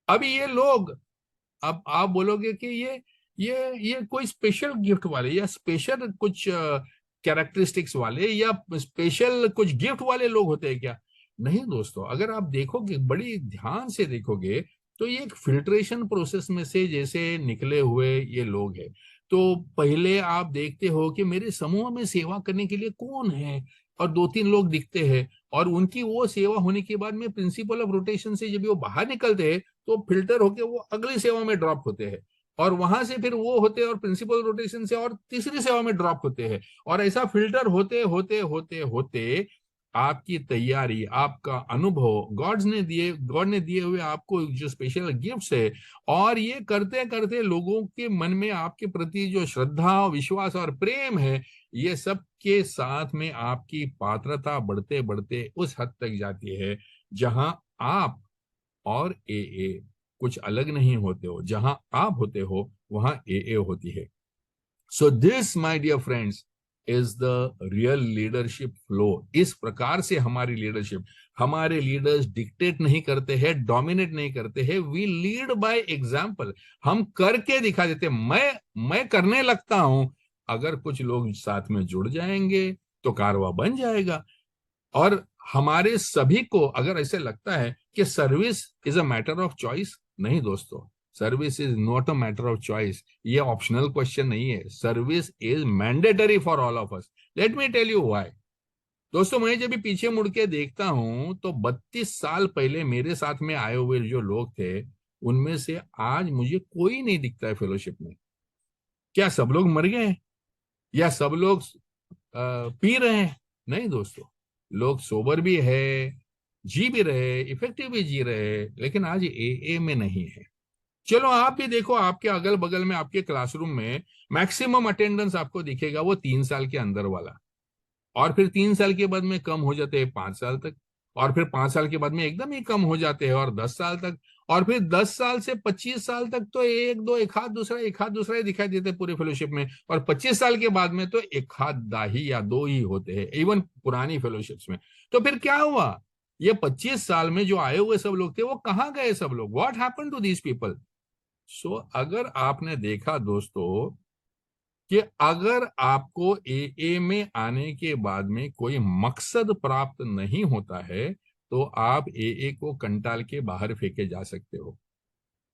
अभी ये लोग, अब आप बोलोगे कि ये कोई स्पेशल गिफ्ट वाले या स्पेशल कुछ कैरेक्टरिस्टिक्स वाले या स्पेशल कुछ गिफ्ट वाले लोग होते हैं क्या? नहीं दोस्तों, अगर आप देखोगे, बड़ी ध्यान से देखोगे, तो ये एक फिल्ट्रेशन प्रोसेस में से जैसे निकले हुए ये लोग हैं। तो पहले आप देखते हो कि मेरे समूह में सेवा करने के लिए कौन है, और 2-3 लोग दिखते हैं, और उनकी वो सेवा होने के बाद में प्रिंसिपल ऑफ रोटेशन से जब वो बाहर निकलते हैं तो फिल्टर होके वो अगली सेवा में ड्रॉप होते हैं, और वहां से फिर वो होते हैं और प्रिंसिपल रोटेशन से और तीसरी सेवा में ड्रॉप होते हैं, और ऐसा फिल्टर होते होते होते होते आपकी तैयारी, आपका अनुभव, गॉड ने दिए हुए आपको जो स्पेशल गिफ्ट्स है, और ये करते करते लोगों के मन में आपके प्रति जो श्रद्धा, विश्वास और प्रेम है, ये सब उसके साथ में आपकी पात्रता बढ़ते बढ़ते उस हद तक जाती है जहां आप और एए कुछ अलग नहीं होते हो। जहां आप होते हो वहां एए होती है। So this my dear friends is the real leadership flow. इस प्रकार से हमारी लीडरशिप, हमारे लीडर्स डिक्टेट नहीं करते हैं, डोमिनेट नहीं करते हैं, वी लीड बाय एग्जाम्पल। हम करके दिखा देते। मैं करने लगता हूं, अगर कुछ लोग साथ में जुड़ जाएंगे तो कारवा बन जाएगा। और हमारे सभी को अगर ऐसे लगता है कि service is a matter of choice, नहीं दोस्तों, service is not a matter of choice. ये ऑप्शनल क्वेश्चन नहीं है, service is mandatory for all of us. Let me tell you why. दोस्तों, मैं जब भी पीछे मुड़ के देखता हूं तो 32 साल पहले मेरे साथ में आए हुए जो लोग थे, उनमें से आज मुझे कोई नहीं दिखता है फेलोशिप में। क्या सब लोग मर गए हैं? या सब लोग पी रहे हैं? नहीं दोस्तों, लोग सोबर भी है, जी भी रहे, इफेक्टिव भी जी रहे, लेकिन आज एए में नहीं है। चलो आप भी देखो, आपके अगल बगल में आपके क्लासरूम में मैक्सिमम अटेंडेंस आपको दिखेगा वो 3 साल के अंदर वाला। और फिर 3 साल के बाद में कम हो जाते हैं 5 साल तक। और फिर 5 साल के बाद में एकदम ही कम हो जाते हैं और 10 साल तक। और फिर 10 साल से 25 साल तक तो एक दो एक हाथ दूसरा ही दिखाई देते हैं पूरे फेलोशिप में। और 25 साल के बाद में तो एक हाथ दाही या दो ही होते हैं, इवन पुरानी फेलोशिप्स में। तो फिर क्या हुआ? ये 25 साल में जो आए हुए सब लोग थे वो कहाँ गए सब लोग? What happened to these people? So अगर आपने देखा दोस्तों कि अगर आपको एए में आने के बाद में कोई मकसद प्राप्त नहीं होता है तो आप एए को कंटाल के बाहर फेंके जा सकते हो।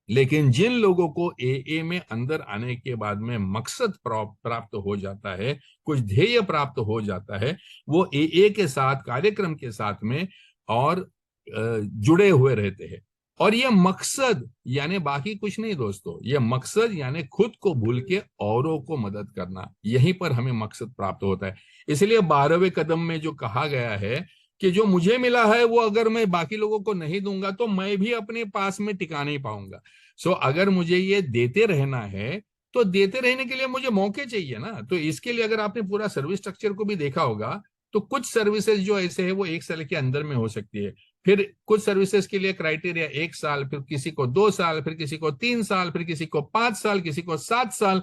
लेकिन जिन लोगों को एए में अंदर आने के बाद में मकसद प्राप्त हो जाता है, कुछ ध्येय प्राप्त हो जाता है, वो एए के साथ, कार्यक्रम के साथ में और जुड़े हुए रहते हैं। और ये मकसद यानी बाकी कुछ नहीं दोस्तों, ये मकसद यानी खुद को भूल के औरों को मदद करना, यहीं पर हमें मकसद प्राप्त होता है। इसलिए 12वें कदम में जो कहा गया है कि जो मुझे मिला है वो अगर मैं बाकी लोगों को नहीं दूंगा तो मैं भी अपने पास में टिका नहीं पाऊंगा। सो अगर मुझे ये देते रहना है तो देते रहने के लिए मुझे मौके चाहिए ना। तो इसके लिए अगर आपने पूरा सर्विस स्ट्रक्चर को भी देखा होगा तो कुछ सर्विसेज जो ऐसे है वो 1 साल के अंदर में हो सकती है। फिर कुछ सर्विसेज के लिए क्राइटेरिया 1 साल, फिर किसी को 2 साल, फिर किसी को 3 साल, फिर किसी को 5 साल, किसी को 7 साल।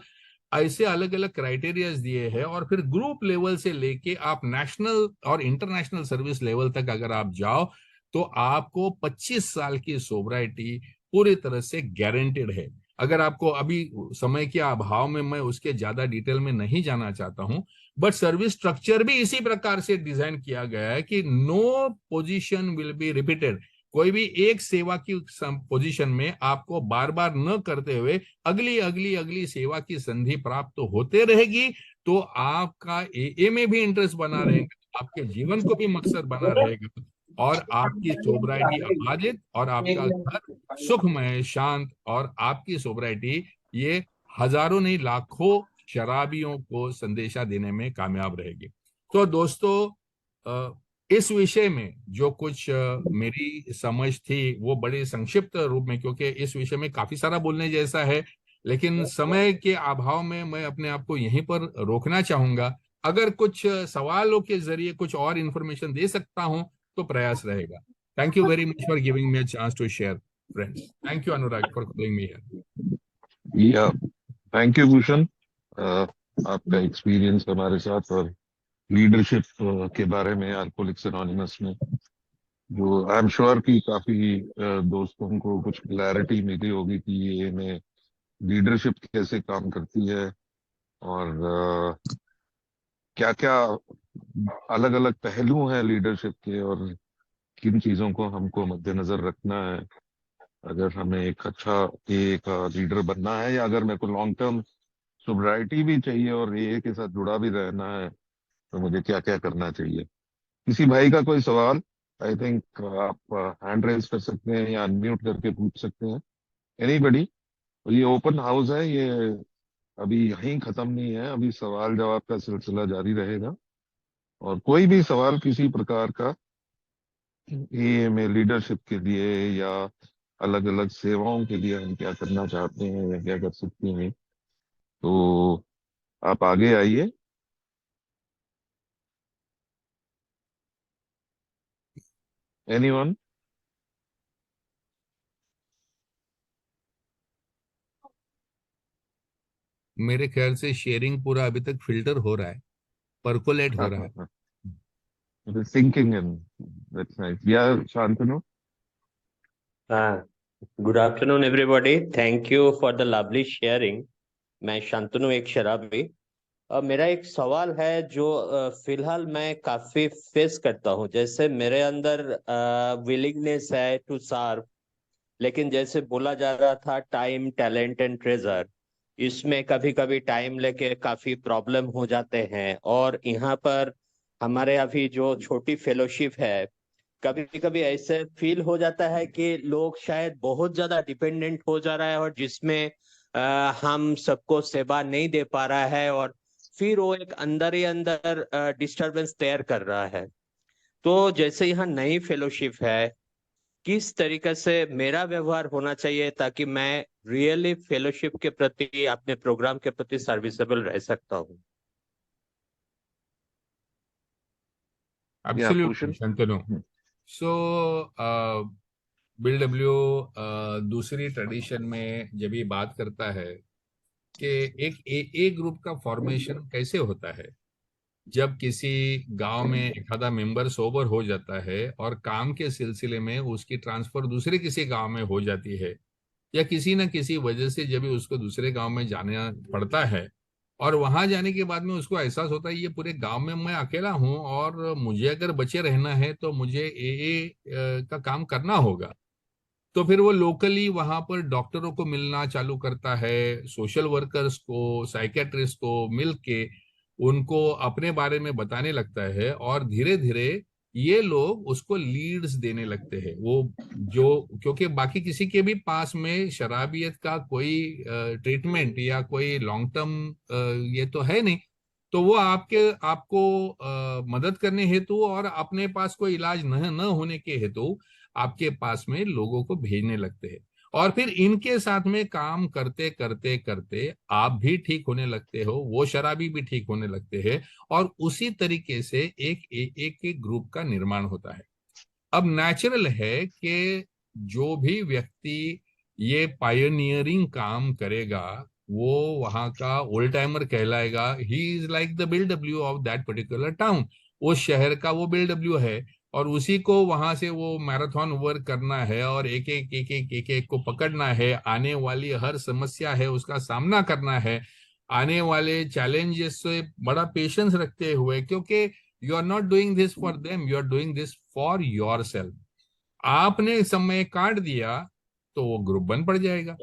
ऐसे अलग अलग क्राइटेरियाज दिए हैं। और फिर ग्रुप लेवल से लेके आप नेशनल और इंटरनेशनल सर्विस लेवल तक अगर आप जाओ तो आपको 25 साल की सोबराइटी पूरी तरह से गारंटेड है। अगर आपको अभी समय के अभाव में मैं उसके ज्यादा डिटेल में नहीं जाना चाहता हूं, बट सर्विस स्ट्रक्चर भी इसी प्रकार से डिजाइन किया गया है कि no position will be repeated. कोई भी एक सेवा की पोजीशन में आपको बार बार न करते हुए अगली अगली अगली सेवा की संधि प्राप्त तो होते रहेगी। तो आपका एए में भी इंटरेस्ट बना रहेगा, आपके जीवन को भी मकसद बना रहेगा, और आपकी सोबराइटी अबाधित और आपका घर सुखमय शांत, और आपकी सोबराइटी ये हजारों नहीं लाखों शराबियों को संदेशा देने में कामयाब रहेगी। तो दोस्तों, इस विषय में जो कुछ मेरी समझ थी वो बड़े संक्षिप्त रूप में, क्योंकि इस विषय में काफी सारा बोलने जैसा है, लेकिन समय के अभाव में मैं अपने आप को यहीं पर रोकना चाहूंगा। अगर कुछ सवालों के जरिए कुछ और इंफॉर्मेशन दे सकता हूं तो प्रयास रहेगा। Thank you very much for giving me a chance to share friends. Thank you Anurag for calling me here. Yeah thank you Bhushan. आपका एक्सपीरियंस हमारे साथ और लीडरशिप के बारे में अल्कोहलिक्स एनोनिमस में, जो आई एम श्योर कि काफी दोस्तों को कुछ क्लैरिटी मिली होगी कि ये में लीडरशिप कैसे काम करती है और क्या क्या अलग अलग पहलू हैं लीडरशिप के, और किन चीजों को हमको मद्देनजर रखना है अगर हमें एक अच्छा एक लीडर बनना है, या अगर मेरे को लॉन्ग टर्म सोब्राइटी भी चाहिए और एए के साथ जुड़ा भी रहना है तो मुझे क्या क्या करना चाहिए। किसी भाई का कोई सवाल, आई थिंक आप हैंड रेज कर सकते हैं या अनम्यूट करके पूछ सकते हैं, एनीबडी। ये ओपन हाउस है, ये अभी यहीं खत्म नहीं है, अभी सवाल जवाब का सिलसिला जारी रहेगा। और कोई भी सवाल किसी प्रकार का एए में लीडरशिप के लिए या अलग अलग सेवाओं के लिए हम क्या करना चाहते हैं या क्या कर सकते हैं, तो आप आगे आइए। Anyone? मेरे ख्याल से शेयरिंग पूरा अभी तक फिल्टर हो रहा है, परकोलेट हो रहा है। It is sinking in. That's nice. Yeah, Shantanu. Uh, Good afternoon, everybody. Thank you for the lovely sharing. मैं शांतनु एक शराबी। मेरा एक सवाल है जो फिलहाल मैं काफी फेस करता हूँ। जैसे मेरे अंदर विलिंगनेस है टू सर्व, लेकिन जैसे बोला जा रहा था टाइम टैलेंट एंड ट्रेजर, इसमें कभी कभी टाइम लेके काफी प्रॉब्लम हो जाते हैं। और यहाँ पर हमारे अभी जो छोटी फेलोशिप है, कभी कभी ऐसे फील हो जाता है कि लोग शायद बहुत ज्यादा डिपेंडेंट हो जा रहा है, और जिसमें हम सबको सेवा नहीं दे पा रहा है, और फिर वो एक अंदर ही अंदर डिस्टरबेंस तैयार कर रहा है। तो जैसे यहाँ नई फेलोशिप है, किस तरीके से मेरा व्यवहार होना चाहिए ताकि मैं रियली फेलोशिप के प्रति, अपने प्रोग्राम के प्रति सर्विसेबल रह सकता हूँ? Yeah, absolutely Bhushan. शांतनु। सो बिल डब्ल्यू दूसरी ट्रेडिशन में जब ये बात करता है कि एक ए ग्रुप का फॉर्मेशन कैसे होता है, जब किसी गांव में एक आधा मेंबर सोबर हो जाता है और काम के सिलसिले में उसकी ट्रांसफर दूसरे किसी गांव में हो जाती है, या किसी न किसी वजह से जब भी उसको दूसरे गांव में जाना पड़ता है, और वहां जाने के बाद में उसको एहसास होता है ये पूरे गांव में मैं अकेला हूं, और मुझे अगर बचे रहना है तो मुझे ए का काम करना होगा। तो फिर वो लोकली वहां पर डॉक्टरों को मिलना चालू करता है, सोशल वर्कर्स को, साइकेट्रिस्ट को मिल के उनको अपने बारे में बताने लगता है, और धीरे धीरे ये लोग उसको लीड्स देने लगते हैं। वो जो, क्योंकि बाकी किसी के भी पास में शराबियत का कोई ट्रीटमेंट या कोई लॉन्ग टर्म ये तो है नहीं, तो वो आपको मदद करने हेतु और अपने पास कोई इलाज न होने के हेतु आपके पास में लोगों को भेजने लगते हैं। और फिर इनके साथ में काम करते करते करते आप भी ठीक होने लगते हो, वो शराबी भी ठीक होने लगते हैं, और उसी तरीके से एक ग्रुप का निर्माण होता है। अब नेचुरल है कि जो भी व्यक्ति ये पायनियरिंग काम करेगा वो वहां का ओल्ड टाइमर कहलाएगा। He is like the bill W of that particular town. उस शहर का वो बिल डब्ल्यू है, और उसी को वहां से वो मैराथन वर्क करना है, और एक एक को पकड़ना है, आने वाली हर समस्या है उसका सामना करना है, आने वाले चैलेंजेस से बड़ा पेशेंस रखते हुए, क्योंकि you are not doing this for them, you are doing this for yourself. आपने समय काट दिया तो वो ग्रुप बंद पड़ जाएगा,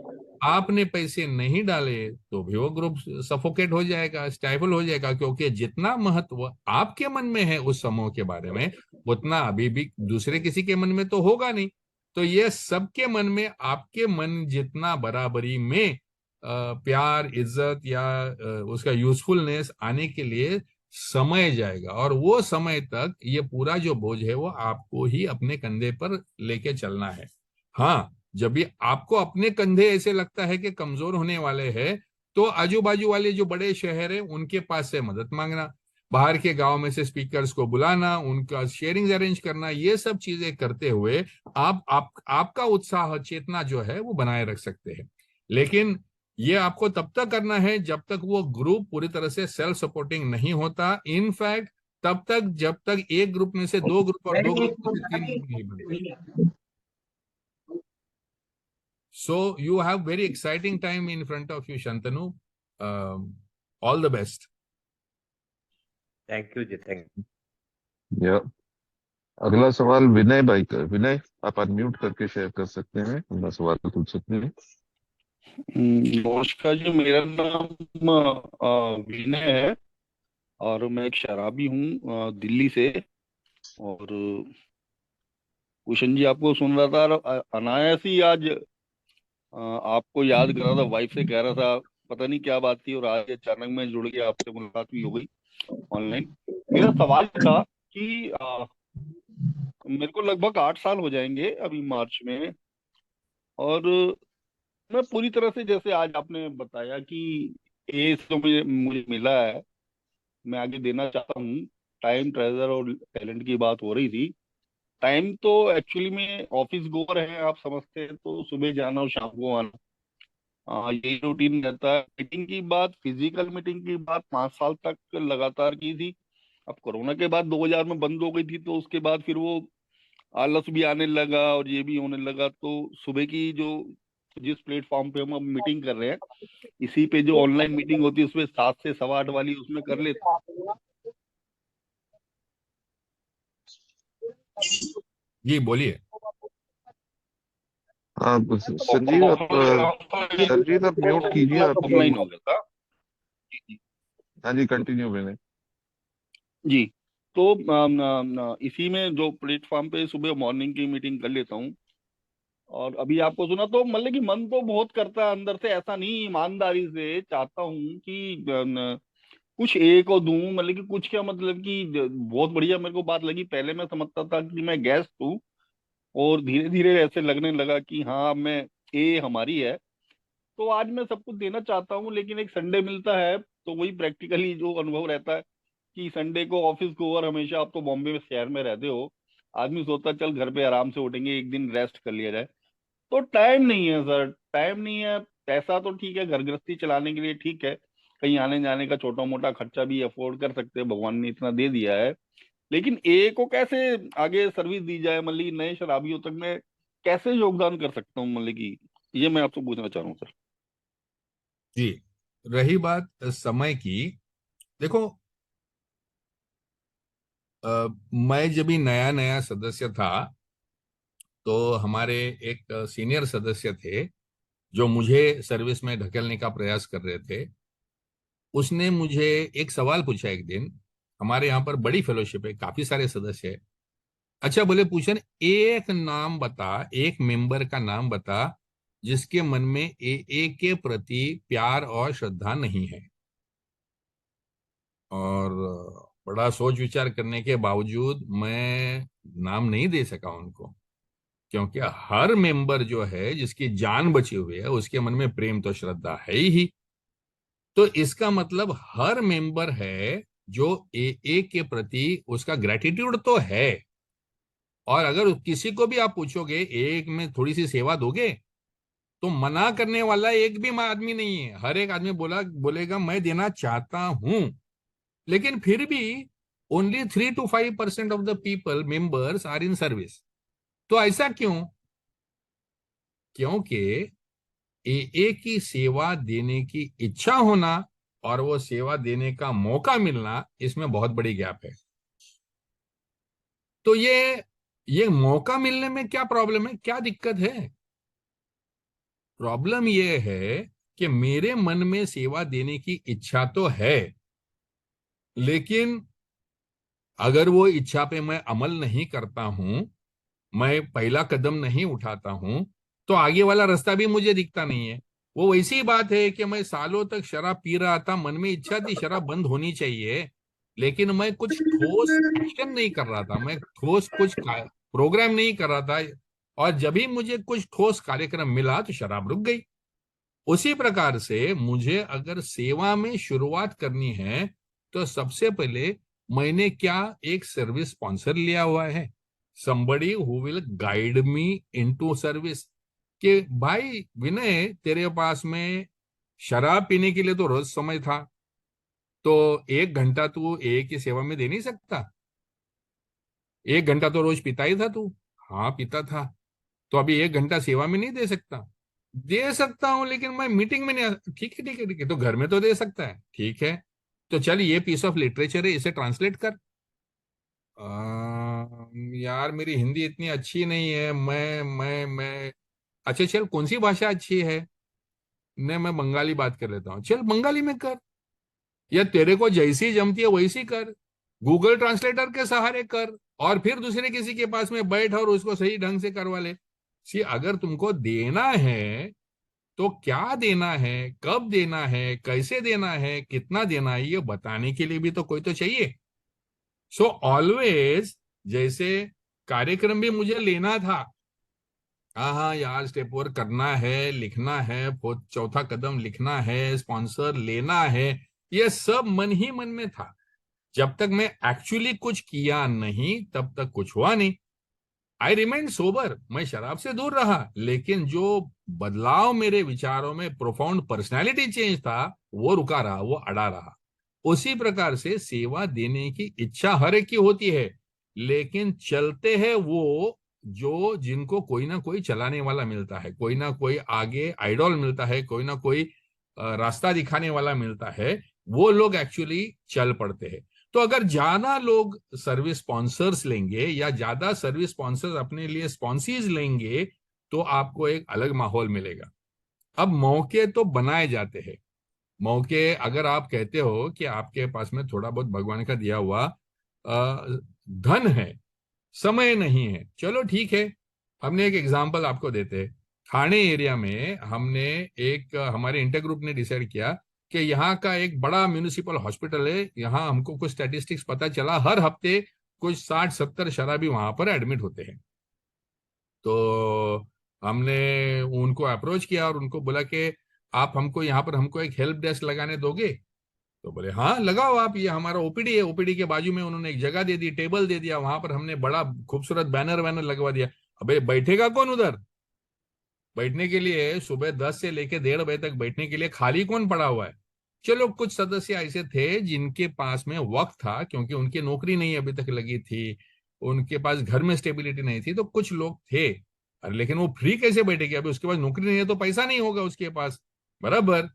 आपने पैसे नहीं डाले तो भी वो ग्रुप सफोकेट हो जाएगा, स्टाइफल हो जाएगा, क्योंकि जितना महत्व आपके मन में है उस समूह के बारे में, उतना अभी भी दूसरे किसी के मन में तो होगा नहीं। तो ये सबके मन में आपके मन जितना बराबरी में प्यार, इज्जत या उसका यूजफुलनेस आने के लिए समय जाएगा, और वो समय तक ये पूरा जो बोझ है वो आपको ही अपने कंधे पर लेके चलना है। हाँ, जब भी आपको अपने कंधे ऐसे लगता है कि कमजोर होने वाले हैं, तो आजू बाजू वाले जो बड़े शहर है उनके पास से मदद मांगना, बाहर के गांव में से स्पीकर्स को बुलाना, उनका शेयरिंग अरेंज करना, ये सब चीजें करते हुए आपका उत्साह चेतना जो है वो बनाए रख सकते हैं। लेकिन ये आपको तब तक करना है जब तक वो ग्रुप पूरी तरह से सेल्फ सपोर्टिंग नहीं होता। इनफैक्ट तब तक जब तक एक ग्रुप में से दो ग्रुप और दो ग्रुप में से तीन ग्रुप नहीं बनते। So you have very exciting time in front of you, Shantanu. All the best. Thank you ji, thank you. Yeah. अगला सवाल विनय भाई का। विनय, आप अनम्यूट करके शेयर कर सकते हैं, अपना सवाल पूछ सकते हैं। नमस्कार जी, मेरा नाम विनय है और मैं एक शराबी हूँ दिल्ली से। और भूषण जी, आपको सुन रहा था और अनायास ही आज आपको याद कर रहा था, वाइफ से कह रहा था, पता नहीं क्या बात थी, और आज अचानक मैं जुड़ गया, आपसे मुलाकात भी हो गई ऑनलाइन। मेरा सवाल था कि मेरे को लगभग 8 साल हो जाएंगे अभी मार्च में, और मैं पूरी तरह से, जैसे आज आपने बताया कि एज तो मुझे मुझे मिला है, मैं आगे देना चाहता हूँ। टाइम, ट्रेजर और टैलेंट की बात हो रही थी। टाइम तो एक्चुअली में ऑफिस गोअर है, आप समझते हैं, तो सुबह जाना और शाम को आना, यही रूटीन रहता है। मीटिंग की बात, फिजिकल मीटिंग की बात 5 साल तक लगातार की थी। अब कोरोना के बाद 2000 में बंद हो गई थी, तो उसके बाद फिर वो आलस भी आने लगा और ये भी होने लगा। तो सुबह की जो जिस प्लेटफॉर्म पे हम अब मीटिंग कर रहे हैं, इसी पे जो ऑनलाइन मीटिंग होती है उसमें 7 से 8:15 वाली उसमें कर लेते। जी बोलिए। आप संजीव, आप सरजीत, आप म्यूट कीजिए आपकी। ऑफलाइन हो गया था। जी हाँ जी, कंटिन्यू मैंने। जी। तो इसी में जो प्लेटफॉर्म पे सुबह मॉर्निंग की मीटिंग कर लेता हूँ। और अभी आपको सुना तो मतलब कि मन तो बहुत करता है अंदर से, ऐसा नहीं, ईमानदारी से चाहता हूँ कि कुछ एक को दूं, मतलब कि कुछ क्या, मतलब कि बहुत बढ़िया मेरे को बात लगी। पहले मैं समझता था कि मैं गेस्ट हूँ, और धीरे धीरे ऐसे लगने लगा कि हाँ मैं ए हमारी है। तो आज मैं सब कुछ देना चाहता हूँ, लेकिन एक संडे मिलता है तो वही प्रैक्टिकली जो अनुभव रहता है कि संडे को ऑफिस को, और हमेशा आप तो बॉम्बे में शहर में रहते हो, आदमी सोचता है, चल घर पे आराम से उठेंगे, एक दिन रेस्ट कर लिया जाए। तो टाइम नहीं है सर, टाइम नहीं है। पैसा तो ठीक है, घर गृहस्थी चलाने के लिए ठीक है, कहीं आने जाने का छोटा मोटा खर्चा भी अफोर्ड कर सकते हैं, भगवान ने इतना दे दिया है। लेकिन ए को कैसे आगे सर्विस दी जाए, मतलब कि नए शराबियों तक मैं कैसे योगदान कर सकता हूँ, मतलब कि ये मैं आपसे पूछना चाह रहा हूँ सर। जी, रही बात समय की, देखो, मैं जब भी नया नया सदस्य था तो हमारे एक सीनियर सदस्य थे जो मुझे सर्विस में ढकेलने का प्रयास कर रहे थे। उसने मुझे एक सवाल पूछा एक दिन। हमारे यहाँ पर बड़ी फेलोशिप है, काफी सारे सदस्य है। अच्छा, बोले, पूछन, एक नाम बता, एक मेंबर का नाम बता जिसके मन में ए के प्रति प्यार और श्रद्धा नहीं है। और बड़ा सोच विचार करने के बावजूद मैं नाम नहीं दे सका उनको, क्योंकि हर मेंबर जो है जिसकी जान बची हुई है उसके मन में प्रेम तो श्रद्धा है ही। तो इसका मतलब हर मेंबर है जो ए के प्रति उसका ग्रेटिट्यूड तो है। और अगर किसी को भी आप पूछोगे एक में थोड़ी सी सेवा दोगे, तो मना करने वाला एक भी आदमी नहीं है। हर एक आदमी बोलेगा मैं देना चाहता हूं। लेकिन फिर भी only 3 to 5% of the people members are in service. तो ऐसा क्यों? क्योंकि ए की सेवा देने की इच्छा होना और वो सेवा देने का मौका मिलना, इसमें बहुत बड़ी गैप है। तो ये मौका मिलने में क्या प्रॉब्लम है, क्या दिक्कत है? प्रॉब्लम ये है कि मेरे मन में सेवा देने की इच्छा तो है, लेकिन अगर वो इच्छा पे मैं अमल नहीं करता हूं, मैं पहला कदम नहीं उठाता हूं, तो आगे वाला रास्ता भी मुझे दिखता नहीं है। वो वैसी बात है कि मैं सालों तक शराब पी रहा था, मन में इच्छा थी शराब बंद होनी चाहिए, लेकिन मैं कुछ ठोस एक्शन नहीं कर रहा था, मैं ठोस कुछ प्रोग्राम नहीं कर रहा था। और जब भी मुझे कुछ ठोस कार्यक्रम मिला तो शराब रुक गई। उसी प्रकार से मुझे अगर सेवा में शुरुआत करनी है तो सबसे पहले मैंने क्या एक सर्विस स्पॉन्सर लिया हुआ है, somebody who will guide me into service. कि भाई विनय, तेरे पास में शराब पीने के लिए तो रोज समय था, तो 1 घंटा तू एक की सेवा में दे नहीं सकता? 1 घंटा तो रोज पीता ही था तू। हाँ, पीता था। तो अभी 1 घंटा सेवा में नहीं दे सकता? दे सकता हूं, लेकिन मैं मीटिंग में नहीं ठीक है, ठीक है, ठीक है, तो घर में तो दे सकता है, ठीक है। तो चल, ये पीस ऑफ लिटरेचर है, इसे ट्रांसलेट कर। यार, मेरी हिंदी इतनी अच्छी नहीं है, मैं अच्छा, चल, कौन सी भाषा अच्छी है? ने मैं बंगाली बात कर लेता हूँ, चल बंगाली में कर, या तेरे को जैसी जमती है वैसी कर, गूगल ट्रांसलेटर के सहारे कर, और फिर दूसरे किसी के पास में बैठ और उसको सही ढंग से करवा ले। सी, अगर तुमको देना है तो क्या देना है, कब देना है, कैसे देना है, कितना देना है, ये बताने के लिए भी तो कोई तो चाहिए। सो ऑलवेज, जैसे कार्यक्रम भी मुझे लेना था, हाँ हाँ यार, स्टेप ओवर करना है, लिखना है, चौथा कदम लिखना है, स्पॉन्सर लेना है, ये सब मन ही मन में था। जब तक मैं एक्चुअली कुछ किया नहीं तब तक कुछ हुआ नहीं। आई रिमेन सोबर, मैं शराब से दूर रहा, लेकिन जो बदलाव मेरे विचारों में, प्रोफाउंड पर्सनैलिटी चेंज था, वो रुका रहा, वो अड़ा रहा। उसी प्रकार से सेवा देने की इच्छा हर एक की होती है, लेकिन चलते हैं वो जो जिनको कोई ना कोई चलाने वाला मिलता है, कोई ना कोई आगे आइडॉल मिलता है, कोई ना कोई रास्ता दिखाने वाला मिलता है, वो लोग एक्चुअली चल पड़ते हैं। तो अगर ज्यादा लोग सर्विस स्पॉन्सर्स लेंगे या ज्यादा सर्विस स्पॉन्सर्स अपने लिए स्पॉन्सीज लेंगे, तो आपको एक अलग माहौल मिलेगा। अब मौके तो बनाए जाते हैं। मौके, अगर आप कहते हो कि आपके पास में थोड़ा बहुत भगवान का दिया हुआ धन है, समय नहीं है, चलो ठीक है। हमने एक एग्जांपल आपको देते हैं। ठाणे एरिया में हमने एक हमारे इंटर ग्रुप ने डिसाइड किया कि यहाँ का एक बड़ा म्यूनिसिपल हॉस्पिटल है, यहाँ हमको कुछ स्टैटिस्टिक्स पता चला, हर हफ्ते कुछ 60-70 शराबी वहां पर एडमिट होते हैं। तो हमने उनको अप्रोच किया और उनको बोला कि आप हमको यहाँ पर हमको एक हेल्प डेस्क लगाने दोगे? तो बोले हाँ लगाओ आप, ये हमारा ओपीडी है। ओपीडी के बाजू में उन्होंने एक जगह दे दी, टेबल दे दिया, वहां पर हमने बड़ा खूबसूरत बैनर वैनर लगवा दिया। अबे बैठेगा कौन उधर? बैठने के लिए सुबह 10 से लेके 1:30 बजे तक बैठने के लिए खाली कौन पड़ा हुआ है? चलो कुछ सदस्य ऐसे थे जिनके पास में वक्त था, क्योंकि उनकी नौकरी नहीं अभी तक लगी थी, उनके पास घर में स्टेबिलिटी नहीं थी, तो कुछ लोग थे। अरे लेकिन वो फ्री कैसे बैठेगी? अभी उसके पास नौकरी नहीं है तो पैसा नहीं होगा उसके पास, बराबर।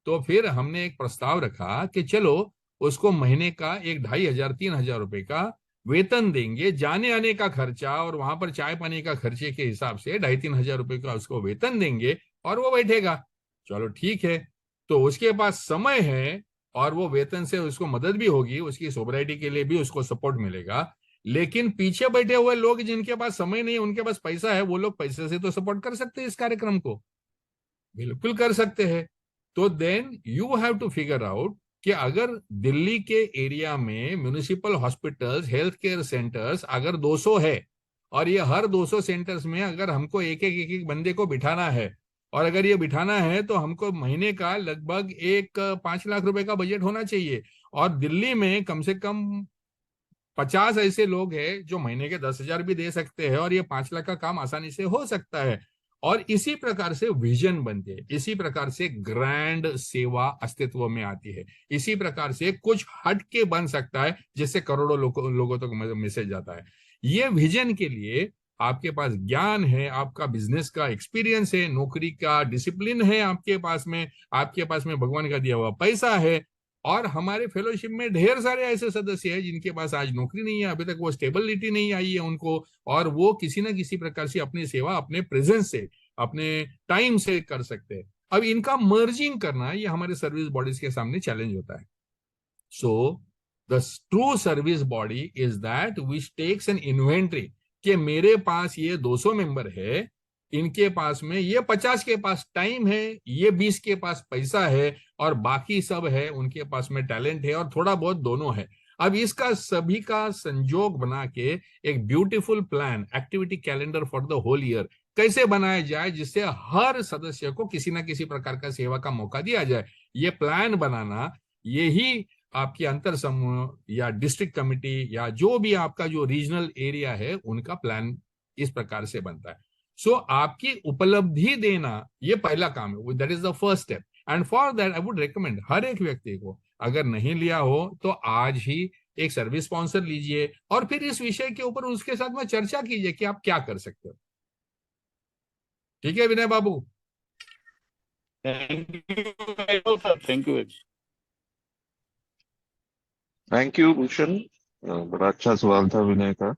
तो फिर हमने एक प्रस्ताव रखा कि चलो उसको महीने का 1,500-3,000 रुपए का वेतन देंगे, जाने आने का खर्चा और वहां पर चाय पानी का खर्चे के हिसाब से 2,500-3,000 रुपए का उसको वेतन देंगे और वो बैठेगा। चलो ठीक है। तो उसके पास समय है और वो वेतन से उसको मदद भी होगी, उसकी सोबराइटी के लिए भी उसको सपोर्ट मिलेगा। लेकिन पीछे बैठे हुए लोग जिनके पास समय नहीं है, उनके पास पैसा है, वो लोग पैसे से तो सपोर्ट कर सकते हैं इस कार्यक्रम को, बिल्कुल कर सकते हैं। तो then you have to figure out कि अगर दिल्ली के एरिया में municipal hospitals, health care centers अगर 200 है, और ये हर 200 सेंटर्स में अगर हमको एक एक बंदे को बिठाना है, और अगर ये बिठाना है तो हमको महीने का लगभग 5 लाख रुपए का बजट होना चाहिए। और दिल्ली में कम से कम 50 ऐसे लोग हैं जो महीने के 10,000 भी दे सकते हैं, और ये 5 लाख का काम आसानी से हो सकता है। और इसी प्रकार से विजन बनती है, इसी प्रकार से ग्रैंड सेवा अस्तित्व में आती है, इसी प्रकार से कुछ हट के बन सकता है जिससे करोड़ों लोगों तक मैसेज जाता है। ये विजन के लिए आपके पास ज्ञान है, आपका बिजनेस का एक्सपीरियंस है, नौकरी का डिसिप्लिन है आपके पास में भगवान का दिया हुआ पैसा है। और हमारे फेलोशिप में ढेर सारे ऐसे सदस्य हैं जिनके पास आज नौकरी नहीं है, अभी तक वो स्टेबिलिटी नहीं आई है उनको, और वो किसी ना किसी प्रकार से अपनी सेवा अपने प्रेजेंस से, अपने टाइम से कर सकते हैं। अब इनका मर्जिंग करना ये हमारे सर्विस बॉडीज के सामने चैलेंज होता है। So the true service body is that which takes an inventory कि मेरे पास ये 200 मेंबर है, इनके पास में ये 50 के पास टाइम है, ये 20 के पास पैसा है, और बाकी सब है उनके पास में टैलेंट है और थोड़ा बहुत दोनों है। अब इसका सभी का संजोग बना के एक beautiful plan, activity calendar for the whole year कैसे बनाया जाए जिससे हर सदस्य को किसी ना किसी प्रकार का सेवा का मौका दिया जाए, ये प्लान बनाना, यही आपकी अंतर समूह या डिस्ट्रिक्ट कमिटी या जो भी आपका जो रीजनल एरिया है उनका प्लान इस प्रकार से बनता है। सो आपकी उपलब्धि देना ये पहला काम है, that is the first step. And for that I would recommend हर एक व्यक्ति को, अगर नहीं लिया हो तो आज ही एक सर्विस स्पॉन्सर लीजिए और फिर इस विषय के ऊपर उसके साथ में चर्चा कीजिए कि आप क्या कर सकते हो। ठीक है Vinay babu? Thank you sir, thank you. Thank you Bhushan. बड़ा अच्छा सवाल था विनय का,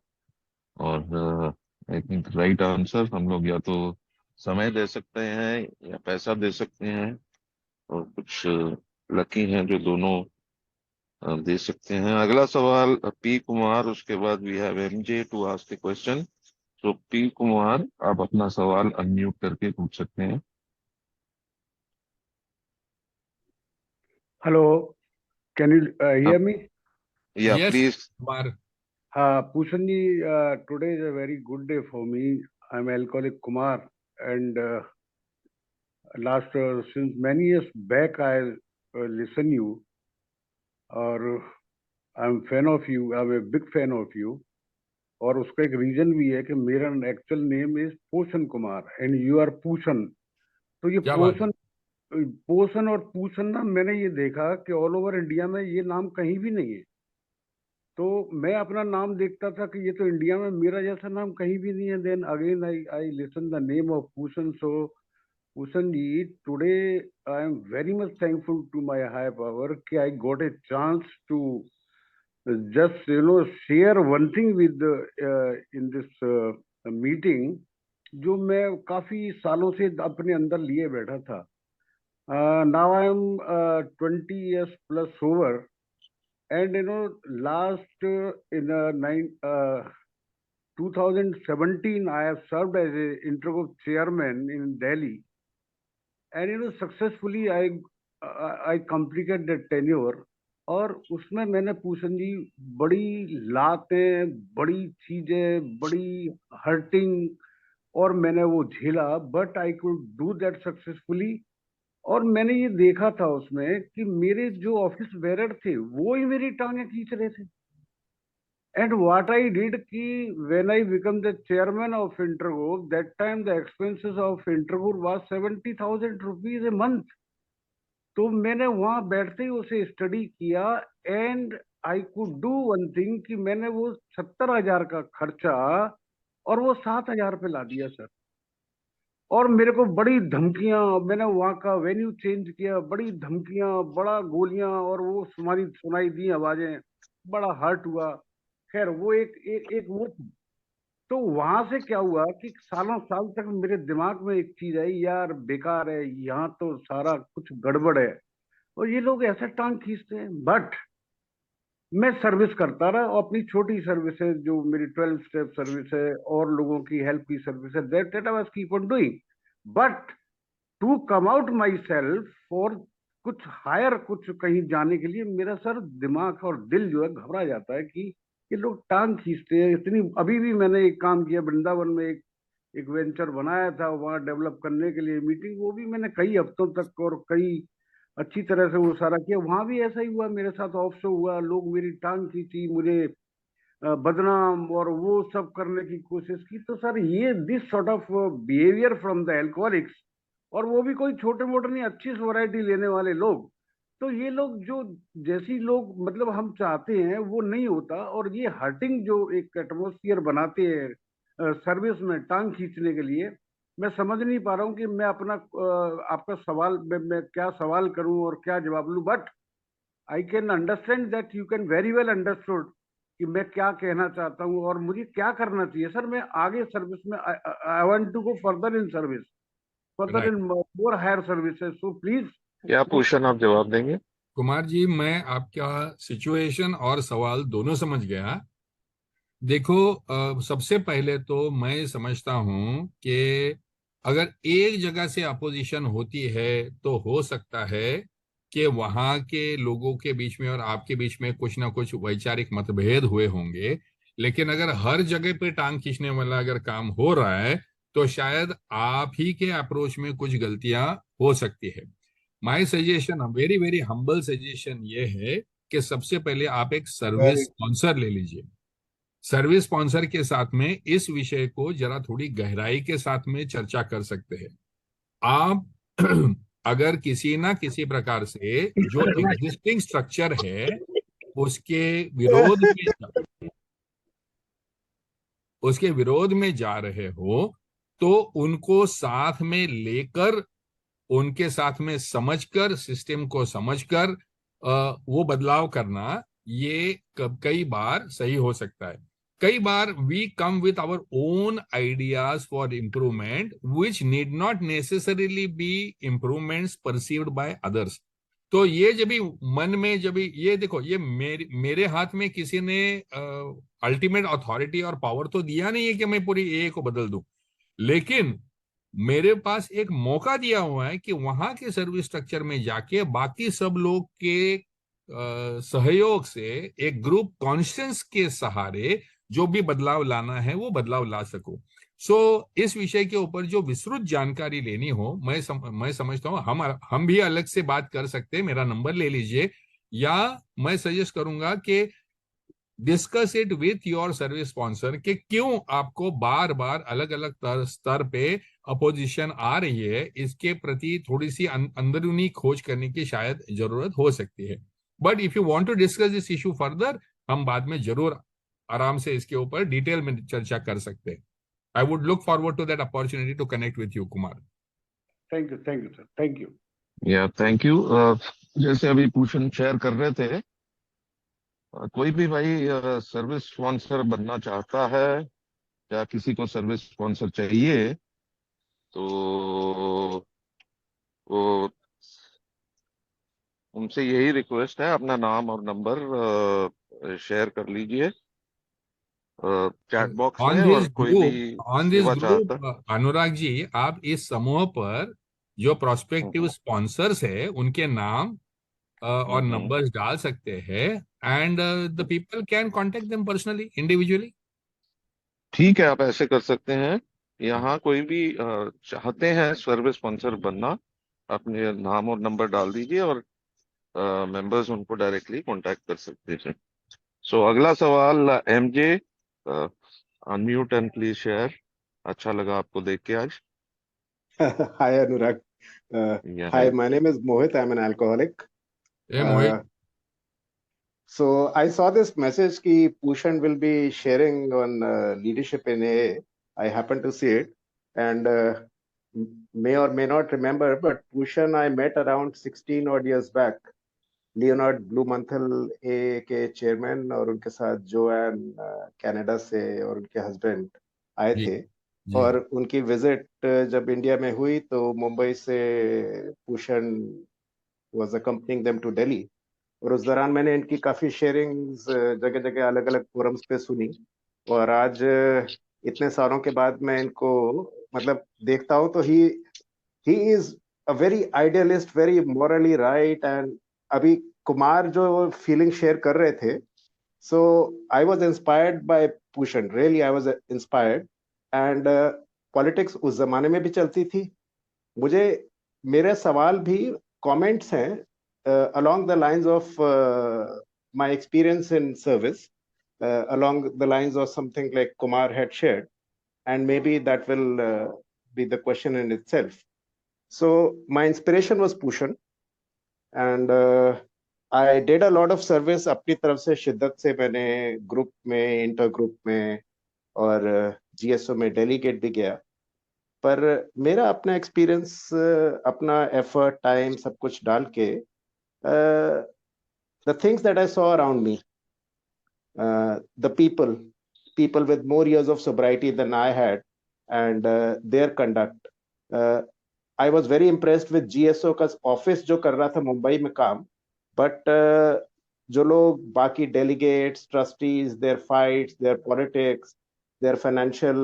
और आई थिंक राइट आंसर। हम लोग या तो समय दे सकते हैं या पैसा दे सकते हैं, और कुछ लकी हैं जो दोनों दे सकते हैं। अगला सवाल पी कुमार, उसके बाद we have MJ to ask the question. तो पी कुमार, आप अपना सवाल अनम्यूट करके पूछ सकते हैं। Hello, can you hear me? या yes please. Kumar. Pushanji, today is a very good day for me. I'm alcoholic Kumar, and since many years back, I listen you, or I'm fan of you. I'm a big fan of you. और उसका एक reason भी है कि मेरा actual name is Poshan Kumar and you are Pushan. तो ये क्या बात है? पोषण और पूषण ना, मैंने ये देखा कि ऑल ओवर इंडिया में ये नाम कहीं भी नहीं है। तो मैं अपना नाम देखता था कि ये तो इंडिया में मेरा जैसा नाम कहीं भी नहीं है। Then again I listen the name of Pushan. So Pushan ji, today I am very much thankful to my high power कि I got a chance to just share one thing with in this meeting, जो मैं काफी सालों से अपने अंदर लिए बैठा था। Now I am 20 years plus over, and last in 2017 I have served as a intergroup chairman in Delhi, and successfully I completed the tenure। और उसमें मैंने पूषण जी बड़ी लातें, बड़ी चीजें, बड़ी हर्टिंग, और मैंने वो झेला, but I could do that successfully. और मैंने ये देखा था उसमें कि मेरे जो ऑफिस बेरर थे वो ही मेरी टांगें खींच रहे थे। एंड व्हाट आई डिड कि when I become the chairman of intergroup, that time the expenses of intergroup was 70,000 rupees a month. तो मैंने वहां बैठते ही उसे स्टडी किया, and I could do one thing कि मैंने वो 70,000 का खर्चा और वो 7,000 पे ला दिया सर। और मेरे को बड़ी धमकियां, मैंने वहां का वेन्यू चेंज किया, बड़ी धमकियां, बड़ा गोलियां, और वो सुनाई दी आवाजें, बड़ा हर्ट हुआ। खैर वो एक वो थी। तो वहां से क्या हुआ कि सालों साल तक मेरे दिमाग में एक चीज आई, यार बेकार है, यहाँ तो सारा कुछ गड़बड़ है और ये लोग ऐसे टांग खींचते हैं। बट मैं सर्विस करता रहा, और अपनी छोटी सर्विस है जो मेरी 12 स्टेप सर्विस है और लोगों की हेल्प की सर्विस है, that I was keep on doing. But to come out myself for कुछ हायर, कुछ कहीं जाने के लिए, मेरा सर दिमाग और दिल जो है घबरा जाता है कि ये लोग टांग खींचते हैं इतनी। अभी भी मैंने एक काम किया वृंदावन में, एक वेंचर बनाया था वहां डेवलप करने के लिए मीटिंग, वो भी मैंने कई हफ्तों तक और कई अच्छी तरह से वो सारा किया। वहां भी ऐसा ही हुआ, मेरे साथ ऑफ शो हुआ, लोग मेरी टांग खींची, मुझे बदनाम और वो सब करने की कोशिश की। तो सर ये this sort of behaviour from the alcoholics, और वो भी कोई छोटे मोटे नहीं, अच्छी वैरायटी लेने वाले लोग, तो ये लोग जो जैसी लोग मतलब हम चाहते हैं वो नहीं होता। और ये हर्टिंग जो एक एटमोस्फियर बनाते हैं सर्विस में टांग खींचने के लिए, मैं समझ नहीं पा रहा हूँ कि मैं अपना आपका सवाल मैं क्या सवाल करूं और क्या जवाब लूं। But I can understand that you can very well understood कि मैं क्या कहना चाहता हूँ और मुझे क्या करना चाहिए। सर मैं आगे सर्विस में I want to go further in service, further in more higher services. So please. क्या पूछन आप जवाब देंगे? कुमार जी, मैं आपका सिचुएशन और सवाल दोनों समझ गया। देखो, सबसे पहले तो मैं समझता हूं कि अगर एक जगह से अपोजिशन होती है तो हो सकता है कि वहां के लोगों के बीच में और आपके बीच में कुछ ना कुछ वैचारिक मतभेद हुए होंगे। लेकिन अगर हर जगह पे टांग खींचने वाला अगर काम हो रहा है तो शायद आप ही के अप्रोच में कुछ गलतियां हो सकती है। My suggestion, very very humble suggestion ये है कि सबसे पहले आप एक सर्विस स्पॉन्सर ले लीजिए। सर्विस स्पॉन्सर के साथ में इस विषय को जरा थोड़ी गहराई के साथ में चर्चा कर सकते हैं आप। अगर किसी ना किसी प्रकार से जो एग्जिस्टिंग स्ट्रक्चर है उसके विरोध में जा रहे हो तो उनको साथ में लेकर, उनके साथ में समझकर, सिस्टम को समझकर वो बदलाव करना, ये कई बार सही हो सकता है। कई बार we come with our own ideas for improvement which need not necessarily be improvements perceived by others. तो ये जब भी मन में, जब भी ये देखो, ये मेरे हाथ में किसी ने अल्टीमेट अथॉरिटी और पावर तो दिया नहीं है कि मैं पूरी ए को बदल दूं, लेकिन मेरे पास एक मौका दिया हुआ है कि वहां के सर्विस स्ट्रक्चर में जाके बाकी सब लोग के सहयोग से एक ग्रुप कॉन्शियंस के सहारे जो भी बदलाव लाना है वो बदलाव ला सको। सो इस विषय के ऊपर जो विस्तृत जानकारी लेनी हो, मैं समझता हूँ हम भी अलग से बात कर सकते हैं। मेरा नंबर ले लीजिए, या मैं सजेस्ट करूंगा कि discuss it with your service sponsor कि क्यों आपको बार बार अलग अलग स्तर पे अपोजिशन आ रही है, इसके प्रति थोड़ी सी अंदरूनी खोज करने की शायद जरूरत हो सकती है। But if you want to discuss this issue further, हम बाद में जरूर आराम से इसके ऊपर डिटेल में चर्चा कर सकते हैं। I would look forward to that opportunity to connect with you, Kumar. Thank you sir, thank you. Yeah thank you. जैसे अभी भूषण शेयर कर रहे थे, कोई भी भाई सर्विस स्पॉन्सर बनना चाहता है या किसी को सर्विस स्पॉन्सर चाहिए तो वो उनसे यही रिक्वेस्ट है, अपना नाम और नंबर शेयर कर लीजिए चैट बॉक्स ऑन में, और दिस कोई भी सेवा चाहता। ग्रुप अनुराग जी, आप इस समूह पर जो प्रोस्पेक्टिव हम्म, स्पॉन्सर्स है उनके नाम और हम्म। नंबर्स डाल सकते हैं, and the people can contact them personally, individually. ठीक है, आप ऐसे कर सकते हैं। यहाँ कोई भी चाहते हैं सर्विस स्पॉन्सर बनना, अपने नाम और नंबर डाल दीजिए और मेंबर्स उनको डायरेक्टली कांटेक्ट कर सकते हैं। सो अगला सवाल MJ, unmute and please share. अच्छा लगा आपको देख के आज। Hi, Anurag. या Hi, my name is Mohit. I'm an alcoholic. A Mohit, So I saw this message ki Pushan will be sharing on leadership in AA. I happened to see it, and may or may not remember, but Pushan I met around 16 odd years back. Leonard ब्लूमंथल ए के chairman और उनके साथ Dwayne Canada से और उनके husband आए जी थे। जी और उनकी विजिट जब इंडिया में हुई तो मुंबई से Bhushan was accompanying them to Delhi. और उस दौरान मैंने इनकी काफी शेयरिंग्स जगह जगह अलग अलग फोरम्स पे सुनी। और आज इतने सालों के बाद मैं इनको मतलब देखता हूँ तो he is a very idealist, very morally right. And अभी कुमार जो फीलिंग शेयर कर रहे थे, so I was inspired by Bhushan, really I was inspired. And politics उस जमाने में भी चलती थी। मुझे मेरे सवाल भी कमेंट्स हैं along the lines of my experience in service, along the lines of something like Kumar had shared, and maybe that will be the question in itself. So my inspiration was Pushan, and I did a lot of service अपनी तरफ से शिद्दत से। मैंने group में, inter group में और GSO में डेलीगेट भी गया। पर मेरा अपना एक्सपीरियंस, अपना एफर्ट, टाइम सब कुछ डाल के the things that I saw around me, the people with more years of sobriety than I had, and their conduct, I was very impressed with GSO का ऑफिस जो कर रहा था मुंबई में काम। बट जो लोग बाकी delegates, trustees, their fights, their politics, their financial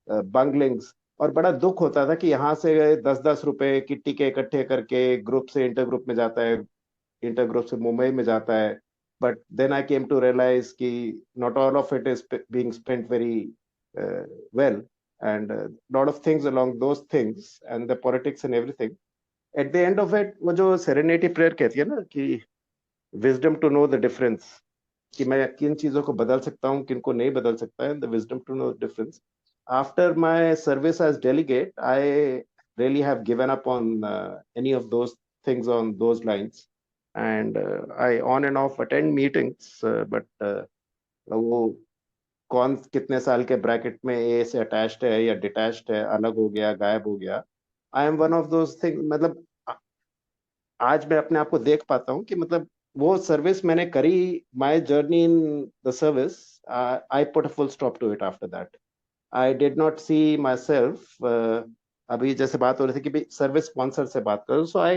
bunglings. और बड़ा दुख होता था कि यहाँ से 10-10 रुपए किट्टी के इकट्ठे करके ग्रुप से इंटर ग्रुप में जाता है, इंटर ग्रुप से मुंबई में जाता है। But then I came to realise कि not all of it is being spent very well, and lot of things along those things and the politics and everything. At the end of it, वो जो serenity prayer कहती है ना कि wisdom to know the difference, कि मैं किन चीजों को बदल सकता हूँ, किन को नहीं बदल सकता है, the wisdom to know the difference. After my service as delegate, I really have given up on any of those things on those lines, and I on and off attend meetings, but वो कौन कितने साल के bracket में ए से attached है या detached है, अलग हो गया, गायब हो गया, I am one of those thing. मतलब आज मैं अपने आप को देख पाता हूँ कि मतलब वो सर्विस मैंने करी, my journey in the service, I put a full stop to it after that. I did not see myself. अभी जैसे बात हो रही थी कि सर्विस स्पॉन्सर से बात करो, so I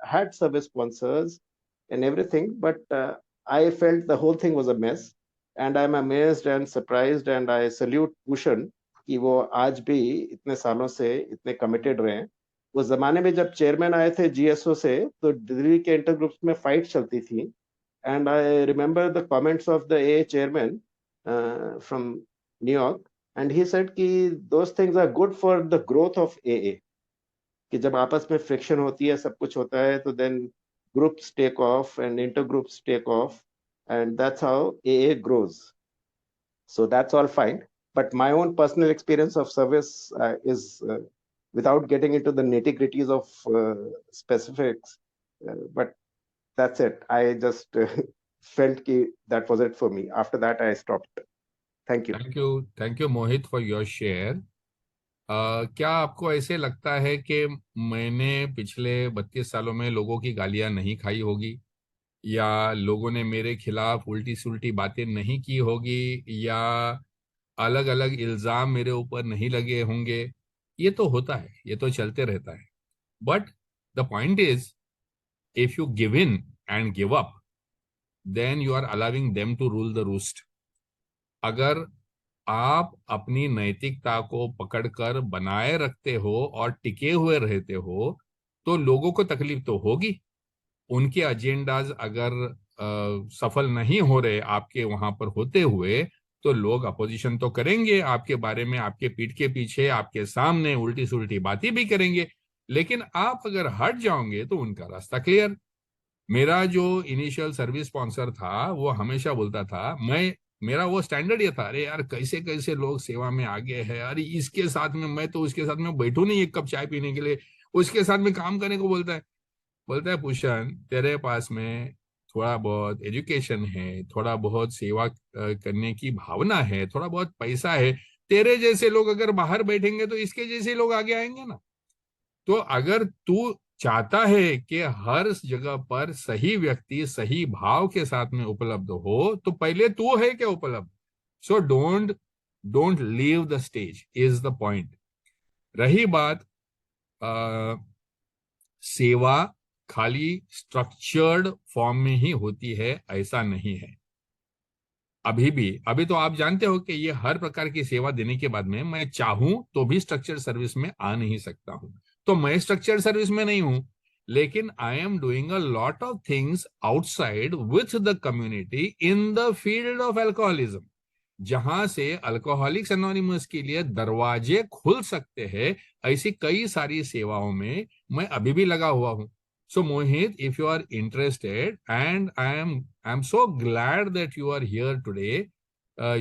had service sponsors and everything, but I felt the whole thing was a mess. And I am amazed and surprised and I salute Bhushan कि वो आज भी इतने सालों से इतने कमिटेड रहे। उस जमाने में जब चेयरमैन आए थे जीएसओ से तो दिल्ली के इंटर ग्रुप्स में फाइट चलती थी। And I remember the comments of the a chairman from New York, and he said कि those things are good for the growth of uh, कि जब आपस में फ्रिक्शन होती है, सब कुछ होता है, तो then groups take off and inter groups take off and that's how AA grows. So that's all fine. But my own personal experience of service is without getting into the nitty-gritties of specifics, but that's it. I just felt that was it for me. After that, I stopped. Thank you. Thank you Mohit for your share. क्या आपको ऐसे लगता है कि मैंने पिछले 32 सालों में लोगों की गालियां नहीं खाई होगी, या लोगों ने मेरे खिलाफ उल्टी सुल्टी बातें नहीं की होगी, या अलग अलग इल्जाम मेरे ऊपर नहीं लगे होंगे? ये तो होता है, ये तो चलते रहता है. But the point is, if you give in and give up, then you are allowing them to rule the roost. अगर आप अपनी नैतिकता को पकड़कर बनाए रखते हो और टिके हुए रहते हो, तो लोगों को तकलीफ तो होगी. उनके एजेंडाज अगर सफल नहीं हो रहे आपके वहां पर होते हुए, तो लोग अपोजिशन तो करेंगे आपके बारे में, आपके पीठ के पीछे, आपके सामने उल्टी सुल्टी बातें भी करेंगे. लेकिन आप अगर हट जाओगे तो उनका रास्ता क्लियर. मेरा जो इनिशियल सर्विस स्पॉन्सर था वो हमेशा बोलता था, मेरा वो स्टैंडर्ड ये था, अरे यार कैसे कैसे लोग सेवा में आगे हैं, अरे इसके साथ में मैं तो उसके साथ में बैठू नहीं एक कप चाय पीने के लिए, उसके साथ में काम करने को बोलता है भूषण, तेरे पास में थोड़ा बहुत एजुकेशन है, थोड़ा बहुत सेवा करने की भावना है, थोड़ा बहुत पैसा है, तेरे जैसे लोग अगर बाहर बैठेंगे तो इसके जैसे लोग आगे आएंगे ना. तो अगर तू चाहता है कि हर जगह पर सही व्यक्ति सही भाव के साथ में उपलब्ध हो, तो पहले तू है क्या उपलब्ध. So don't leave the stage is the point. रही बात सेवा खाली स्ट्रक्चर्ड फॉर्म में ही होती है, ऐसा नहीं है. अभी तो आप जानते हो कि ये हर प्रकार की सेवा देने के बाद में मैं चाहूं तो भी स्ट्रक्चर्ड सर्विस में आ नहीं सकता हूं. तो मैं स्ट्रक्चर्ड सर्विस में नहीं हूं, लेकिन I am doing a lot of things outside with the community in the field of alcoholism, जहां से अल्कोहलिक्स एनोनिमस के लिए दरवाजे खुल सकते हैं. ऐसी कई सारी सेवाओं में मैं अभी भी लगा हुआ हूं. So Mohit, if you are interested, and I'm so glad that you are here today.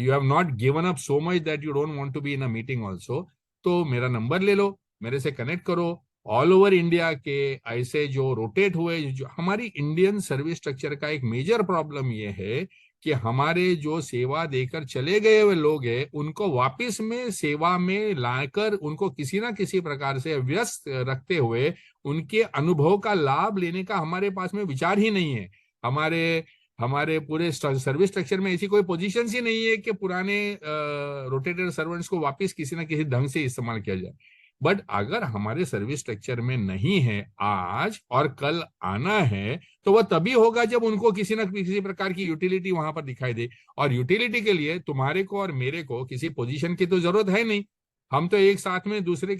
You have not given up so much that you don't want to be in a meeting also. तो मेरा number ले लो, मेरे से connect करो. All over India के ऐसे जो rotate हुए, जो हमारी इंडियन सर्विस स्ट्रक्चर का एक मेजर प्रॉब्लम ये है कि हमारे जो सेवा देकर चले गए हुए लोग हैं, उनको वापस में सेवा में लाकर उनको किसी ना किसी प्रकार से व्यस्त रखते हुए उनके अनुभव का लाभ लेने का हमारे पास में विचार ही नहीं है. हमारे पूरे सर्विस स्ट्रक्चर में ऐसी कोई पोजीशन ही नहीं है कि पुराने रोटेटेड सर्वेंट्स को वापस किसी ना किसी ढंग से इस्तेमाल किया जाए. बट अगर हमारे सर्विस स्ट्रक्चर में नहीं है आज और कल आना है, तो वह तभी होगा जब उनको किसी न किसी प्रकार की यूटिलिटी वहां पर दिखाई दे. और यूटिलिटी के लिए तुम्हारे को और मेरे को किसी पोजीशन की तो जरूरत है नहीं. हम तो एक साथ में एक दूसरे